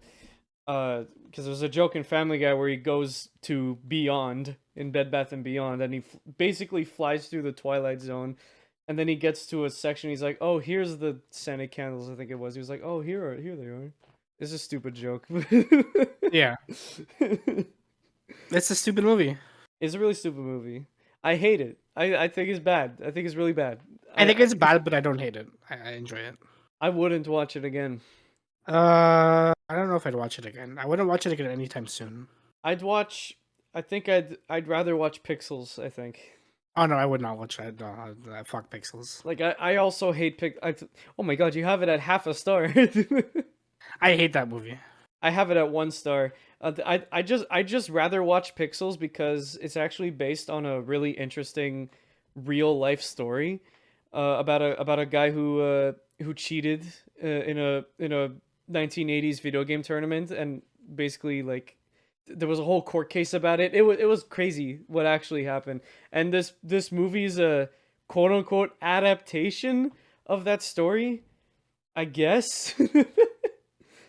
Because there's a joke in Family Guy where he goes to Beyond in Bed Bath and Beyond, and he basically flies through the Twilight Zone, and then he gets to a section. He's like, "Oh, here's the scented candles." I think it was. He was like, "Oh, here they are." It's a stupid joke. Yeah, it's a stupid movie. It's a really stupid movie. I hate it. I think it's bad. I think it's really bad. I think it's bad, but I don't hate it. I enjoy it. I wouldn't watch it again. I don't know if I'd watch it again. I wouldn't watch it again anytime soon. I'd watch. I think I'd rather watch Pixels. I think. Oh no, I would not watch that. No, fuck Pixels. Like I also hate oh my god, you have it at half a star. I hate that movie. I have it at 1 star. I just rather watch Pixels because it's actually based on a really interesting real life story about a guy who cheated in a 1980s video game tournament, and basically like there was a whole court case about it. It was crazy what actually happened. And this movie's a quote unquote adaptation of that story, I guess.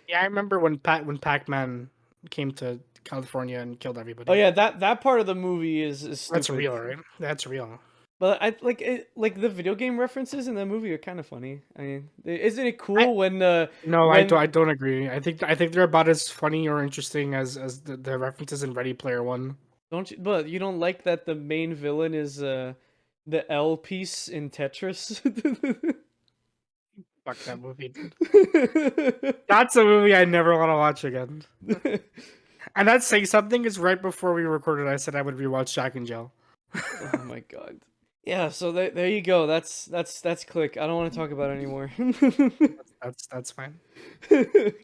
Yeah, I remember when Pac-Man came to California and killed everybody. Oh yeah, that part of the movie is stupid. That's real, right? That's real. But I like it, like the video game references in that movie are kind of funny. I mean, isn't it cool when No, when, I don't agree. I think they're about as funny or interesting as the references in Ready Player One. don't you? But you don't like that the main villain is the L piece in Tetris. Fuck that movie, dude. That's a movie I never want to watch again. And that's saying something, because right before we recorded, I said I would rewatch Jack and Jill. Oh my god. Yeah, so there you go. That's Click. I don't want to talk about it anymore. That's fine.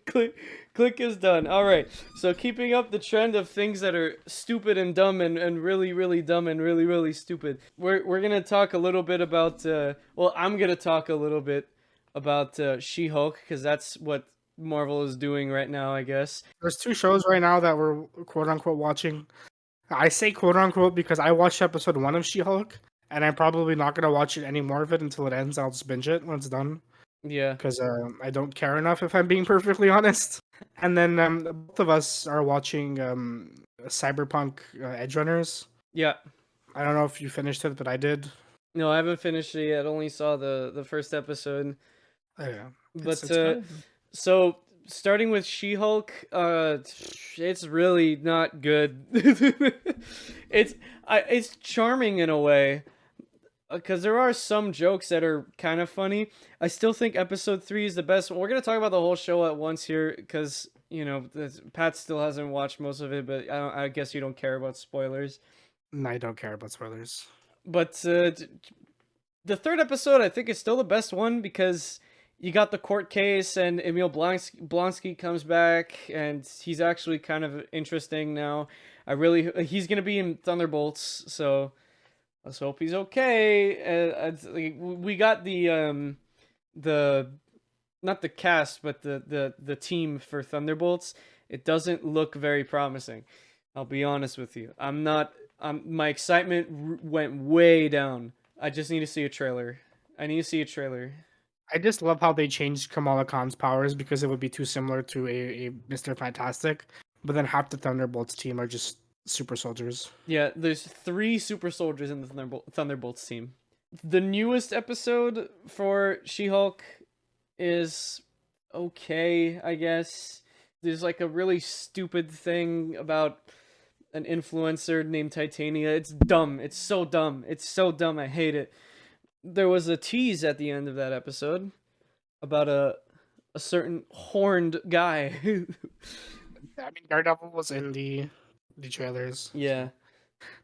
Click is done. All right. So keeping up the trend of things that are stupid and dumb and really really dumb and really really stupid. We're gonna talk a little bit about. Well, I'm gonna talk a little bit about She-Hulk, because that's what Marvel is doing right now, I guess. There's 2 shows right now that we're quote unquote watching. I say quote unquote because I watched episode 1 of She-Hulk, and I'm probably not gonna watch it any more of it until it ends. I'll just binge it when it's done. Yeah. Because I don't care enough, if I'm being perfectly honest. And then both of us are watching Cyberpunk Edge Runners. Yeah. I don't know if you finished it, but I did. No, I haven't finished it yet. Only saw the first episode. Oh, yeah. But good. so starting with She-Hulk, it's really not good. It's charming in a way. because there are some jokes that are kind of funny. I still think episode 3 is the best one. We're gonna talk about the whole show at once here, because Pat still hasn't watched most of it, but I guess you don't care about spoilers. No, I don't care about spoilers. But the third episode, I think, is still the best one because you got the court case and Emil Blonsky comes back and he's actually kind of interesting now. He's gonna be in Thunderbolts, so let's hope he's okay. We got the not the cast, but the team for Thunderbolts. It doesn't look very promising. I'll be honest with you. My excitement went way down. I just need to see a trailer. I need to see a trailer. I just love how they changed Kamala Khan's powers because it would be too similar to a Mr. Fantastic. But then half the Thunderbolts team are just super soldiers. Yeah, there's 3 super soldiers in the Thunderbolts team. The newest episode for She-Hulk is okay, I guess. There's like a really stupid thing about an influencer named Titania. It's dumb. It's so dumb. It's so dumb. I hate it. There was a tease at the end of that episode about a certain horned guy. I mean, Daredevil was in the trailers. Yeah.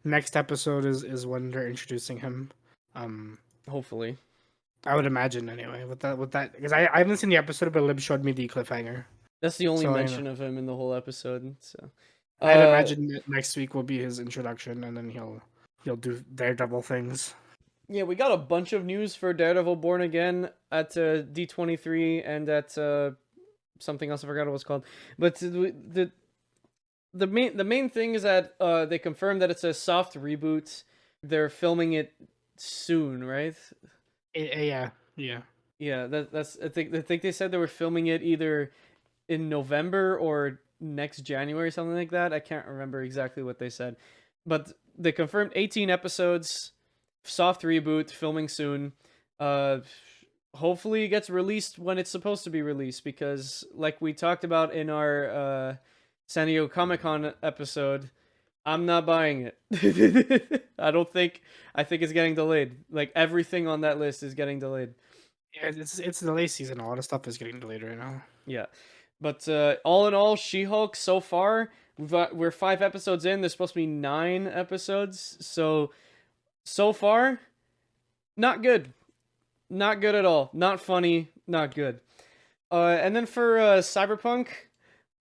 Next episode is when they're introducing him. Hopefully. I would imagine anyway. With that, because I haven't seen the episode, but Lib showed me the cliffhanger. That's the only mention of him in the whole episode. So I'd imagine that next week will be his introduction, and then he'll do Daredevil things. Yeah, we got a bunch of news for Daredevil Born Again at D23 and at something else I forgot what it was called. But the main thing is that they confirmed that it's a soft reboot. They're filming it soon, right? Yeah. Yeah, that's I think they said they were filming it either in November or next January, something like that. I can't remember exactly what they said. But they confirmed 18 episodes, soft reboot, filming soon. Hopefully it gets released when it's supposed to be released, because like we talked about in our San Diego Comic-Con episode, I'm not buying it. I think it's getting delayed. Like everything on that list is getting delayed. Yeah, it's the late season. A lot of stuff is getting delayed right now. Yeah. But all in all, She-Hulk so far, we're 5 episodes in. There's supposed to be 9 episodes. So far, not good. Not good at all. Not funny. Not good. And then for Cyberpunk,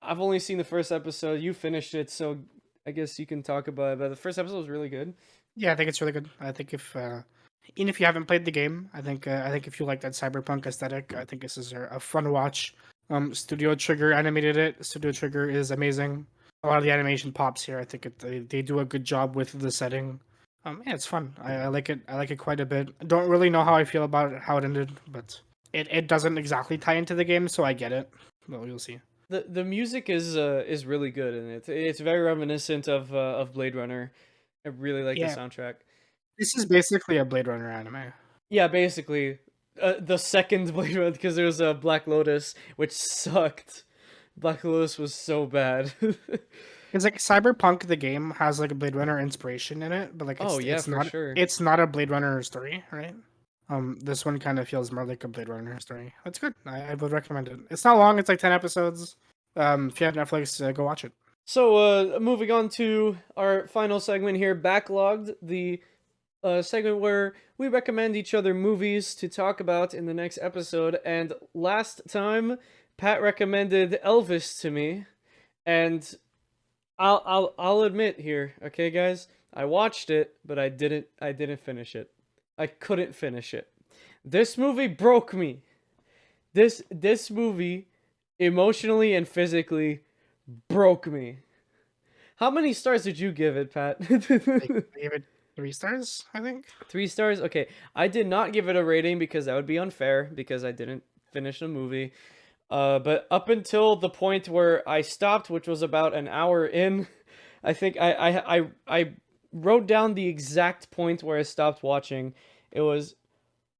I've only seen the first episode. You finished it, so I guess you can talk about it. But the first episode was really good. Yeah, I think it's really good. I think even if you haven't played the game, I think if you like that cyberpunk aesthetic, I think this is a fun watch. Studio Trigger animated it. Studio Trigger is amazing. A lot of the animation pops here. I think they do a good job with the setting. Yeah, it's fun. I like it. I like it quite a bit. I don't really know how I feel about how it ended, but it doesn't exactly tie into the game, so I get it. Well, you'll see. The music is really good, and it's very reminiscent of Blade Runner. I really like the soundtrack. This is basically a Blade Runner anime. Yeah, basically. The second Blade Runner, because there was a Black Lotus, which sucked. Black Lotus was so bad. It's like Cyberpunk, the game, has like a Blade Runner inspiration in it, but like it's not, sure. It's not a Blade Runner story, right? This one kind of feels more like a Blade Runner story. It's good. I would recommend it. It's not long. It's like 10 episodes. If you have Netflix, go watch it. So, moving on to our final segment here, Backloggd, the segment where we recommend each other movies to talk about in the next episode. And last time, Pat recommended Elvis to me, and I'll admit here, okay, guys, I watched it, but I didn't finish it. I couldn't finish it. This movie broke me. This movie, emotionally and physically, broke me. How many stars did you give it, Pat? I gave it 3 stars, I think. 3 stars? Okay. I did not give it a rating because that would be unfair, because I didn't finish the movie. But up until the point where I stopped, which was about an hour in, I think I wrote down the exact point where I stopped watching. It was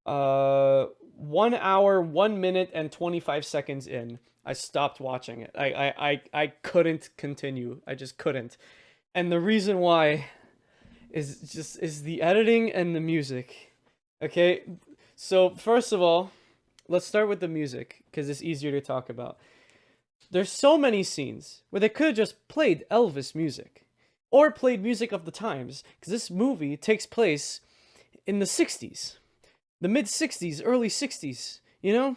1 hour, 1 minute, and 25 seconds in. I stopped watching it. I couldn't continue. I just couldn't. And the reason why is the editing and the music. Okay, so first of all, let's start with the music because it's easier to talk about. There's so many scenes where they could have just played Elvis music or played music of the times because this movie takes place in the 60s, the mid 60s, early 60s, you know?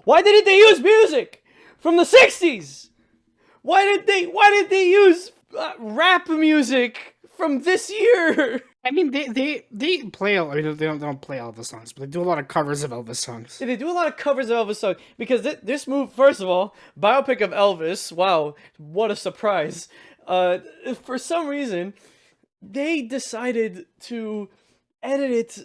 Why didn't they use music from the 60s? Why did they use rap music from this year? I mean, they play. I mean, they don't play Elvis songs, but they do a lot of covers of Elvis songs. They do a lot of covers of Elvis songs because this move, first of all, biopic of Elvis. Wow, what a surprise! For some reason, they decided to edit it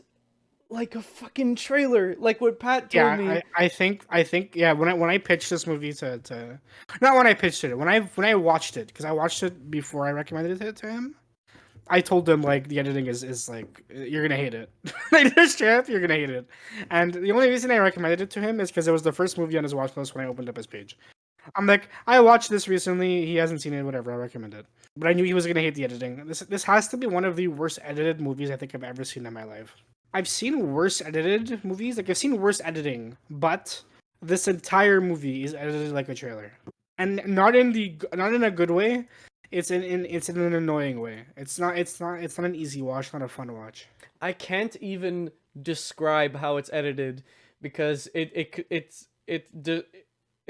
like a fucking trailer, like what Pat told Yeah, me. I think yeah. When I pitched this movie to not when I pitched it, when I watched it, because I watched it before I recommended it to him. I told him like the editing is like you're gonna hate it. Like this trip, you're gonna hate it. And the only reason I recommended it to him is because it was the first movie on his watch list when I opened up his page. I'm like, I watched this recently. He hasn't seen it. Whatever. I recommend it. But I knew he was gonna hate the editing. This has to be one of the worst edited movies I think I've ever seen in my life. I've seen worse edited movies. Like I've seen worse editing, but this entire movie is edited like a trailer, and not in a good way. It's in an annoying way. It's not an easy watch. Not a fun watch. I can't even describe how it's edited because it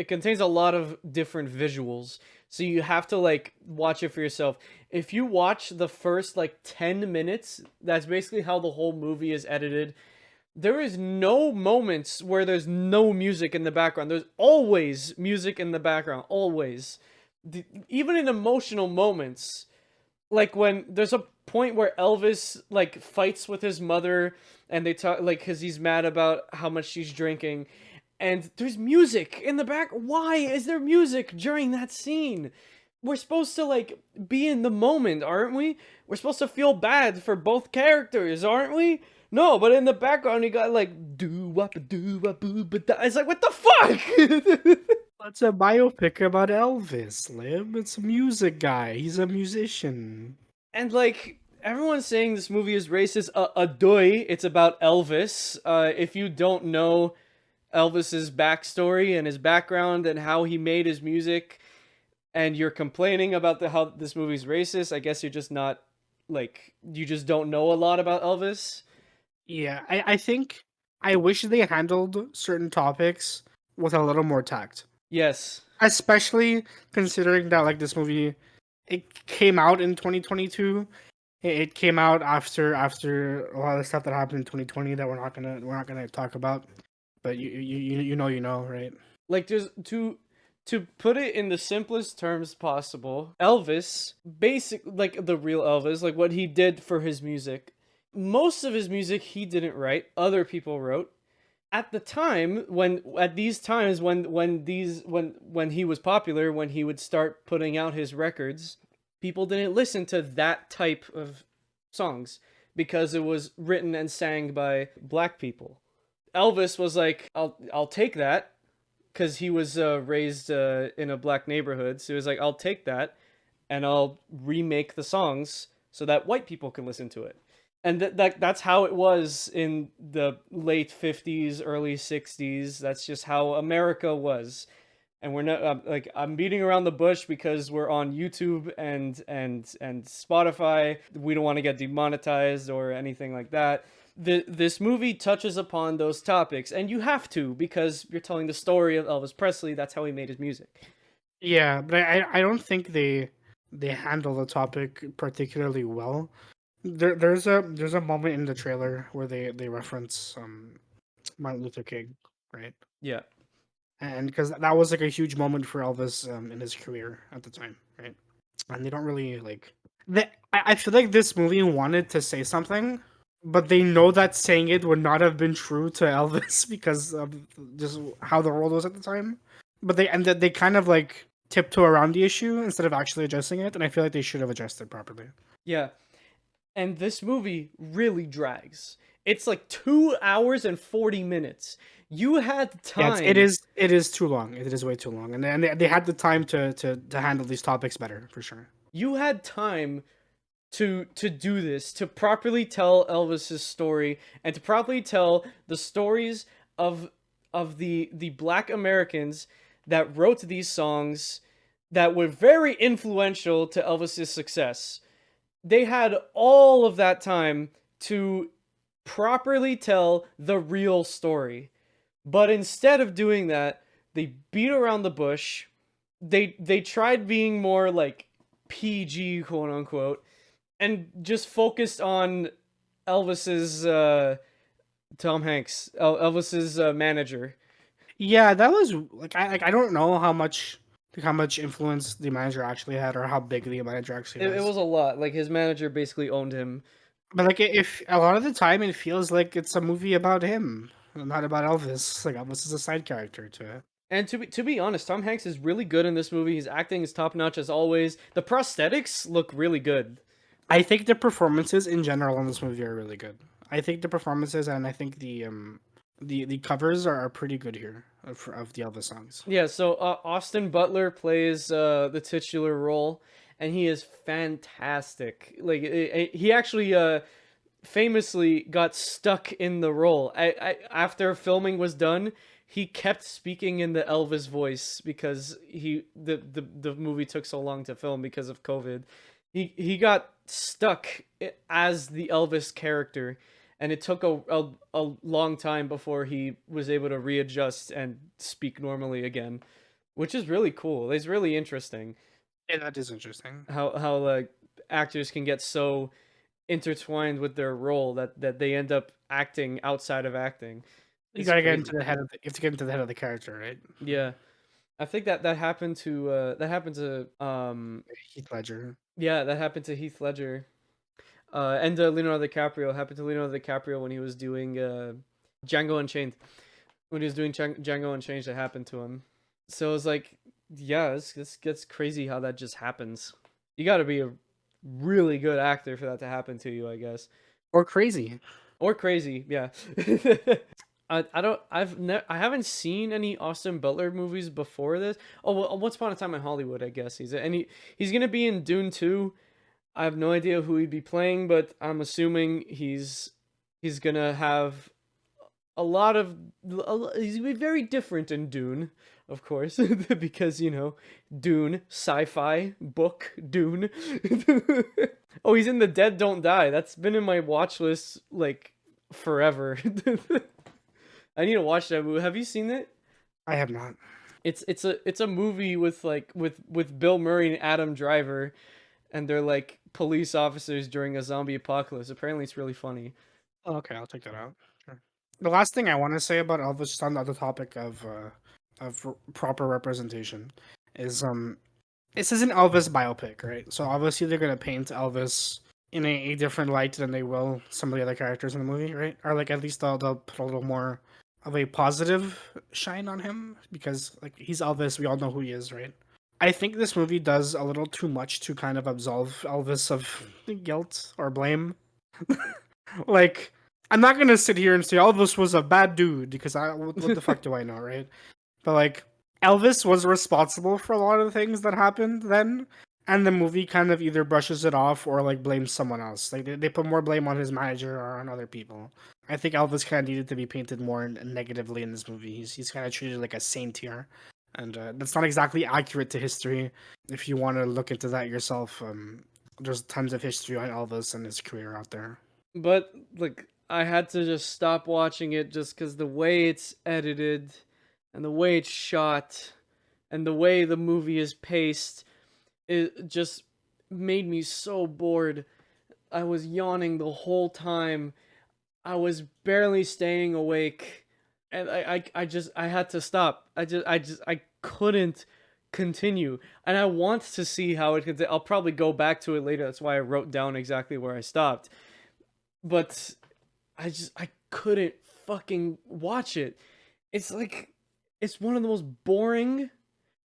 contains a lot of different visuals. So you have to like watch it for yourself. If you watch the first like 10 minutes, that's basically how the whole movie is edited. There is no moments where there's no music in the background. There's always music in the background, always. Even in emotional moments, like when there's a point where Elvis like fights with his mother and they talk like cuz he's mad about how much she's drinking and there's music in the back. Why is there music during that scene? We're supposed to like be in the moment, aren't we? We're supposed to feel bad for both characters, aren't we? No, but in the background you got like do wop boo but it's like what the fuck? It's a biopic about Elvis, Lib. It's a music guy. He's a musician. And like everyone's saying this movie is racist. Adoy, it's about Elvis. If you don't know Elvis's backstory and his background and how he made his music, and you're complaining about how this movie's racist, I guess you're just not like you just don't know a lot about Elvis. Yeah, I think I wish they handled certain topics with a little more tact. Yes. Especially considering that like this movie it came out in 2022. It came out after a lot of stuff that happened in 2020 that we're not gonna talk about. But you know, right? Like there's to put it in the simplest terms possible, Elvis, basic like the real Elvis, like what he did for his music. Most of his music he didn't write, other people wrote. At the time at these times when he was popular, when he would start putting out his records, people didn't listen to that type of songs because it was written and sang by black people. Elvis was like, I'll take that because he was raised in a black neighborhood. So he was like, I'll take that and I'll remake the songs so that white people can listen to it. And that's how it was in the late 50s, early 60s. That's just how America was. And we're not like I'm beating around the bush because we're on YouTube and Spotify. We don't want to get demonetized or anything like that. This movie touches upon those topics, and you have to because you're telling the story of Elvis Presley. That's how he made his music. Yeah, but I don't think they handle the topic particularly well. There's a moment in the trailer where they reference Martin Luther King, right? Yeah. And because that was like a huge moment for Elvis in his career at the time, right? And they don't really like I feel like this movie wanted to say something, but they know that saying it would not have been true to Elvis because of just how the world was at the time. But they kind of like tiptoe around the issue instead of actually addressing it, and I feel like they should have addressed it properly. Yeah. And this movie really drags. It's like 2 hours and 40 minutes. You had Yeah, time. it is too long. It is way too long, and they had the time to handle these topics better for sure. You had time to do this, to properly tell Elvis's story and to properly tell the stories of the Black Americans that wrote these songs that were very influential to Elvis's success. They had all of that time to properly tell the real story. But instead of doing that, they beat around the bush. They tried being more like PG, quote unquote, and just focused on Elvis's Tom Hanks, Elvis's manager. Yeah, that was I don't know how much influence the manager actually had or how big the manager actually It was. was a lot. Like his manager basically owned him. But like if a lot of the time it feels like it's a movie about him, not about Elvis. Like Elvis is a side character to it. And to be honest, Tom Hanks is really good in this movie. His acting is top notch as always. The prosthetics look really good. I think the performances in general in this movie are really good. I think the performances and I think the covers are pretty good here of the Elvis songs. Yeah, so Austin Butler plays the titular role, and he is fantastic. Like he actually famously got stuck in the role. After filming was done, he kept speaking in the Elvis voice because the movie took so long to film because of COVID. He got stuck as the Elvis character, and it took a long time before he was able to readjust and speak normally again, which is really cool. It's really interesting Yeah, that is interesting. how like actors can get so intertwined with their role that they end up acting outside of acting. You It's gotta get crazy. into the head of the, you have to get into the head of the character, right? Yeah. I think that happened to Heath Ledger. yeah, that happened to Heath Ledger. And Leonardo DiCaprio happened to Leonardo DiCaprio when he was doing Django Unchained. When he was doing Django Unchained, that happened to him. So it's like, yeah, this gets crazy how that just happens. You got to be a really good actor for that to happen to you, I guess. Or crazy. Or crazy, yeah. I haven't seen any Austin Butler movies before this. Oh, well, Once Upon a Time in Hollywood, I guess he's gonna be in Dune 2. I have no idea who he'd be playing, but I'm assuming he's gonna have he's gonna be very different in Dune, of course, because Dune, sci-fi book, Dune. Oh, he's in The Dead Don't Die. That's been in my watch list like forever. I need to watch that movie. Have you seen it? I have not. It's a movie with with Bill Murray and Adam Driver, and they're like police officers during a zombie apocalypse. Apparently, it's really funny. Oh, okay, I'll check that out. Sure. The last thing I want to say about Elvis, just on the topic of proper representation, is this is an Elvis biopic, right? So obviously they're gonna paint Elvis in a different light than they will some of the other characters in the movie, right? Or like at least they'll put a little more of a positive shine on him because like he's Elvis, we all know who he is, right? I think this movie does a little too much to kind of absolve Elvis of guilt or blame. Like, I'm not gonna sit here and say Elvis was a bad dude because what the fuck do I know, right? But like, Elvis was responsible for a lot of the things that happened then, and the movie kind of either brushes it off or like blames someone else. Like they put more blame on his manager or on other people. I think Elvis kind of needed to be painted more negatively in this movie. He's kind of treated like a saint here, and that's not exactly accurate to history. If you want to look into that yourself, there's tons of history on Elvis and his career out there. But like, I had to just stop watching it just because the way it's edited, and the way it's shot, and the way the movie is paced, it just made me so bored. I was yawning the whole time. I was barely staying awake, and I had to stop. I couldn't continue, and I want to see how it can. I'll probably go back to it later. That's why I wrote down exactly where I stopped. But I couldn't fucking watch it. It's like it's one of the most boring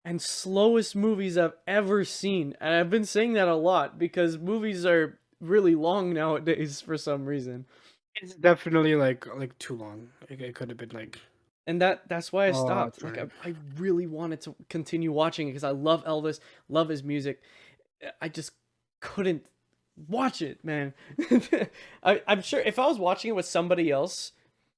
and slowest movies I've ever seen. And I've been saying that a lot because movies are really long nowadays for some reason. It's definitely like too long. It could have been like And that's why I stopped. Like time. I really wanted to continue watching it because I love Elvis, love his music. I just couldn't Watch it, man. I'm sure if I was watching it with somebody else,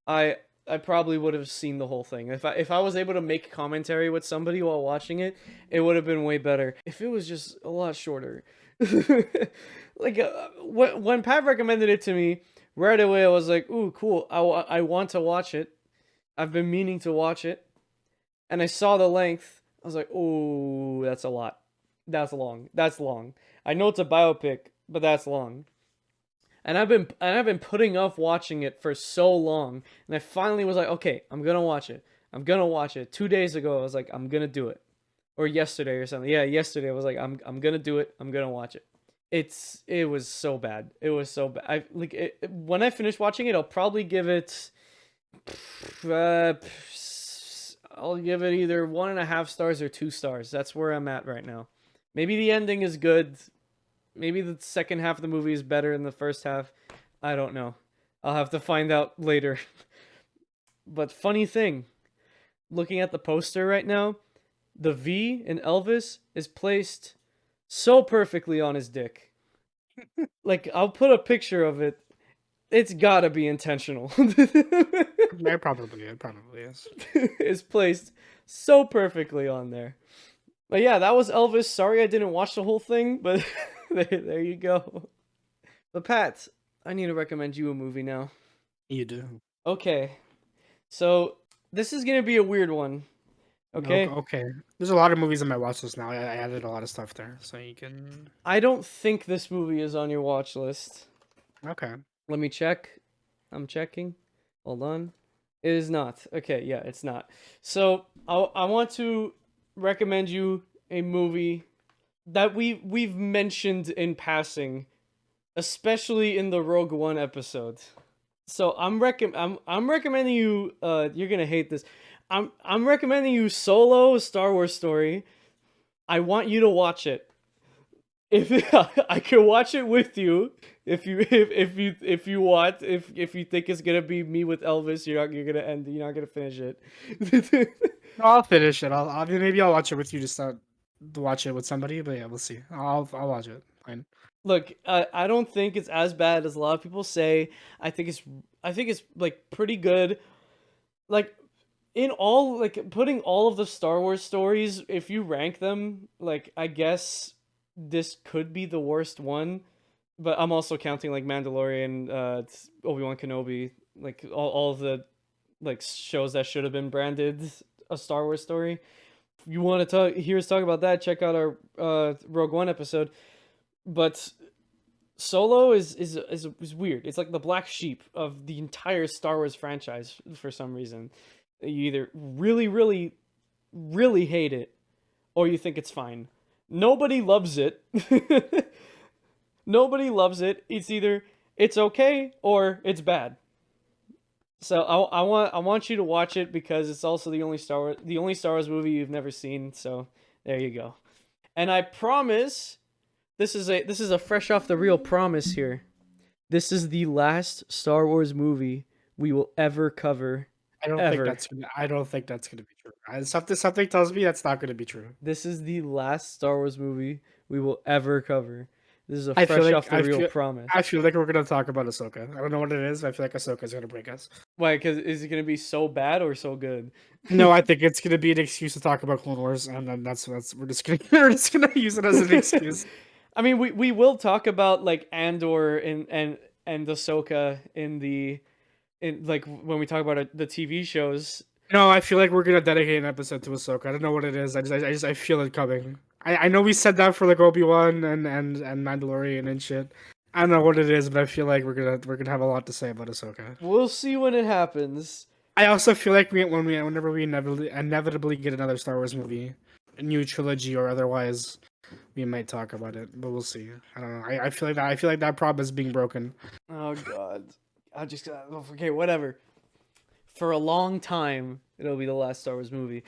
I I probably would have seen the whole thing. If I was able to make commentary with somebody while watching it, it would have been way better. If it was just a lot shorter. Like when Pat recommended it to me, right away I was like, "Ooh, cool. I want to watch it. I've been meaning to watch it." And I saw the length. I was like, "Oh, that's a lot. That's long. That's long. I know it's a biopic, but that's long." And I've been putting off watching it for so long, and I finally was like, "Okay, I'm gonna watch it. I'm gonna watch it." 2 days ago, I was like, "I'm gonna do it," or yesterday or something. Yeah, yesterday I was like, "I'm gonna do it. I'm gonna watch it." It was so bad. It was so bad. When I finish watching it, I'll probably give it. Uh, I'll give it either 1.5 stars or 2 stars. That's where I'm at right now. Maybe the ending is good. Maybe the second half of the movie is better than the first half. I don't know. I'll have to find out later. But funny thing, looking at the poster right now, the V in Elvis is placed so perfectly on his dick. Like, I'll put a picture of it. It's gotta be intentional. It probably is. It's placed so perfectly on there. But yeah, that was Elvis. Sorry I didn't watch the whole thing, but there you go. But Pat, I need to recommend you a movie now. You do. Okay, so this is gonna be a weird one. Okay, Okay. There's a lot of movies on my watch list now. I added a lot of stuff there, so you can. I don't think this movie is on your watch list. Okay. Let me check. I'm checking. Hold on. It is not. Okay, yeah, it's not. So I want to recommend you a movie that we've mentioned in passing, especially in the Rogue One episode. So I'm recommending you. You're gonna hate this. I'm recommending you Solo: A Star Wars Story. I want you to watch it. If I can watch it with you, if you want, if you think it's gonna be me with Elvis, you're not gonna finish it. No, I'll finish it. Maybe I'll watch it with you. Just to watch it with somebody. But yeah, we'll see. I'll watch it. Fine. Look, I don't think it's as bad as a lot of people say. I think it's like pretty good. Like in all, like putting all of the Star Wars stories, if you rank them, like I guess this could be the worst one. But I'm also counting like Mandalorian, Obi-Wan Kenobi, like all of the like shows that should have been branded a Star Wars story. If you want to hear us talk about that, check out our Rogue One episode. But Solo is weird. It's like the black sheep of the entire Star Wars franchise for some reason. You either really, really, really hate it, or you think it's fine. Nobody loves it. Nobody loves it. It's either it's okay or it's bad. So I want you to watch it because it's also the only Star Wars movie you've never seen. So there you go. And I promise this is a fresh off the reel promise here. This is the last Star Wars movie we will ever cover. Ever. I don't think that's gonna be true. Something tells me that's not gonna be true. This is the last Star Wars movie we will ever cover. This is a I feel fresh like off the reel promise. I feel like we're gonna talk about Ahsoka. I don't know what it is. But I feel like Ahsoka's gonna break us. Why? Because is it gonna be so bad or so good? No, I think it's gonna be an excuse to talk about Clone Wars, and then that's we're just gonna we're just gonna use it as an excuse. I mean, we will talk about like Andor and Ahsoka in like when we talk about the TV shows. No, I feel like we're gonna dedicate an episode to Ahsoka. I don't know what it is. I feel it coming. I know we said that for like Obi-Wan and Mandalorian and shit. I don't know what it is, but I feel like we're gonna have a lot to say about Ahsoka. We'll see when it happens. I also feel like whenever we inevitably get another Star Wars movie, a new trilogy or otherwise, we might talk about it, but we'll see. I don't know. I feel like that promise is being broken. Oh God, okay, whatever. For a long time, it'll be the last Star Wars movie.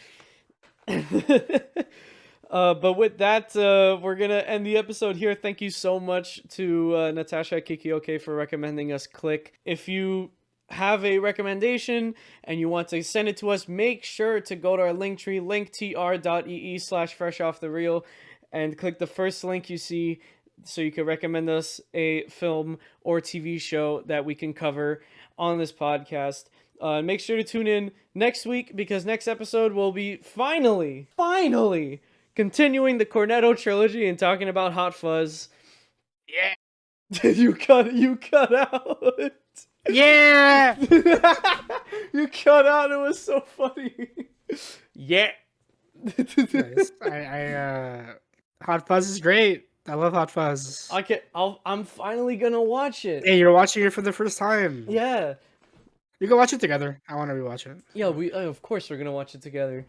But with that, we're gonna end the episode here. Thank you so much to Natasha Kikioke for recommending us Click. If you have a recommendation and you want to send it to us, make sure to go to our link tree, linktr.ee/fresh off the reel, and click the first link you see so you can recommend us a film or TV show that we can cover on this podcast. Make sure to tune in next week, because next episode will be finally continuing the Cornetto trilogy and talking about Hot Fuzz. Yeah. you cut out. Yeah. You cut out. It was so funny. Yeah. Nice. Hot Fuzz is great. I love Hot Fuzz. I'm finally gonna watch it. Hey, you're watching it for the first time. Yeah. You can watch it together. I want to rewatch it. Yeah, of course we're gonna watch it together.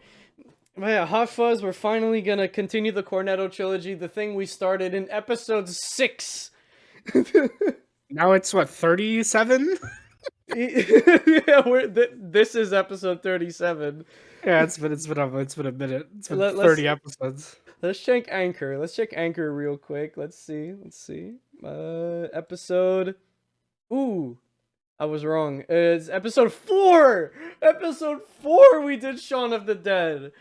But yeah, Hot Fuzz, we're finally gonna continue the Cornetto trilogy, the thing we started in episode 6. Now it's what, 37? Yeah, this is episode 37. Yeah, it's been a minute. It's been Let's 30 episodes. Let's check Anchor. Let's check Anchor real quick. Let's see. Episode. Ooh, I was wrong. It's episode 4. Episode 4. We did Shaun of the Dead.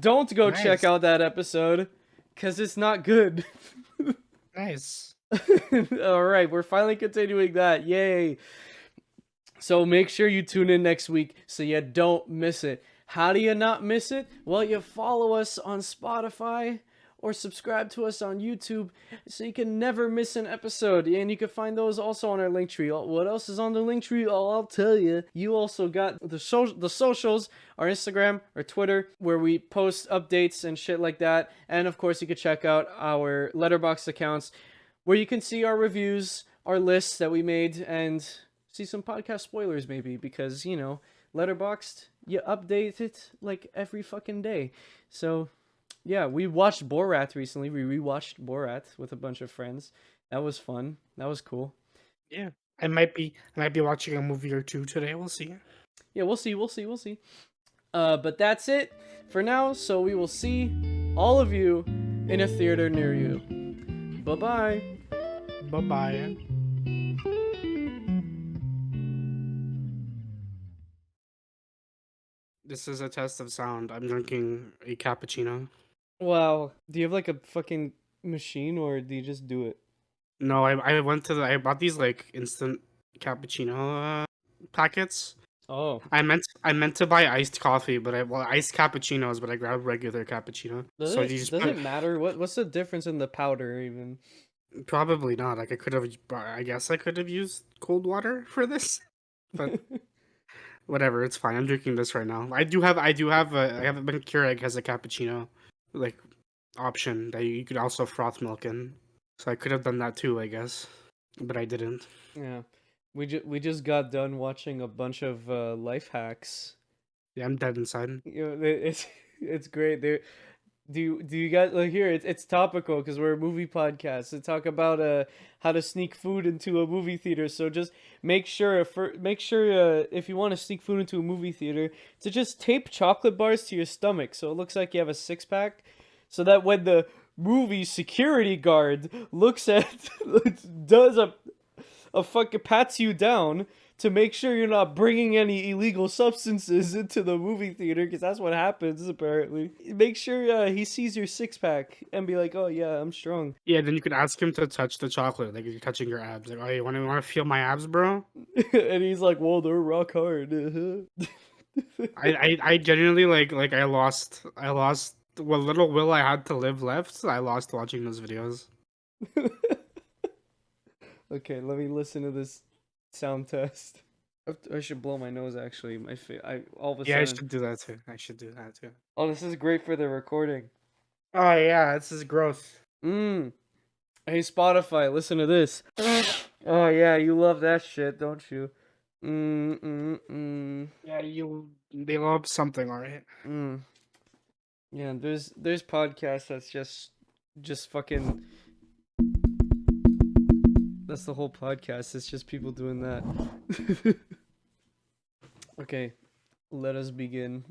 Don't go check out that episode, cause it's not good. Nice. All right, we're finally continuing that. Yay. So make sure you tune in next week so you don't miss it. How do you not miss it? Well, you follow us on Spotify or subscribe to us on YouTube so you can never miss an episode. And you can find those also on our Linktree. What else is on the Linktree? Oh, I'll tell you. You also got the socials, our Instagram, our Twitter, where we post updates and shit like that. And of course, you can check out our Letterboxd accounts, where you can see our reviews, our lists that we made, and see some podcast spoilers maybe, because, you know, Letterboxd, you update it like every fucking day. So, yeah, we watched Borat recently. We rewatched Borat with a bunch of friends. That was fun. That was cool. Yeah. I might be watching a movie or two today. We'll see. Yeah, we'll see. But that's it for now. So we will see all of you in a theater near you. Bye-bye. Bye-bye. This is a test of sound. I'm drinking a cappuccino. Wow. Do you have like a fucking machine, or do you just do it? No, I bought these like instant cappuccino packets. Oh. I meant to buy iced coffee, but iced cappuccinos, but I grabbed regular cappuccino. Does it matter? What's the difference in the powder even? Probably not. Like I guess I could have used cold water for this, but whatever. It's fine. I'm drinking this right now. I have been Keurig has a cappuccino like option that you could also froth milk in, so I could have done that too, I guess, but I didn't. Yeah, we just got done watching a bunch of life hacks. Yeah, I'm dead inside. You know, it's great. Do you guys like here? It's topical because we're a movie podcast to talk about how to sneak food into a movie theater. So just make sure if you want to sneak food into a movie theater, to just tape chocolate bars to your stomach so it looks like you have a 6-pack, so that when the movie security guard looks at does a fucking pats you down to make sure you're not bringing any illegal substances into the movie theater, because that's what happens apparently. Make sure he sees your 6-pack and be like, "Oh yeah, I'm strong." Yeah, then you could ask him to touch the chocolate, like you're touching your abs. Like, "Oh, you want to feel my abs, bro?" And he's like, "Whoa, they're rock hard." I genuinely like I lost what little will I had to live left. I lost watching those videos. Okay, let me listen to this sound test. I should blow my nose actually. All of a sudden. I should do that too. Oh, this is great for the recording. Oh yeah, this is gross. Hey Spotify, listen to this. Oh yeah, you love that shit, don't you? Yeah, they love something, alright. Yeah, there's podcasts that's just fucking. That's the whole podcast. It's just people doing that. Okay, let us begin.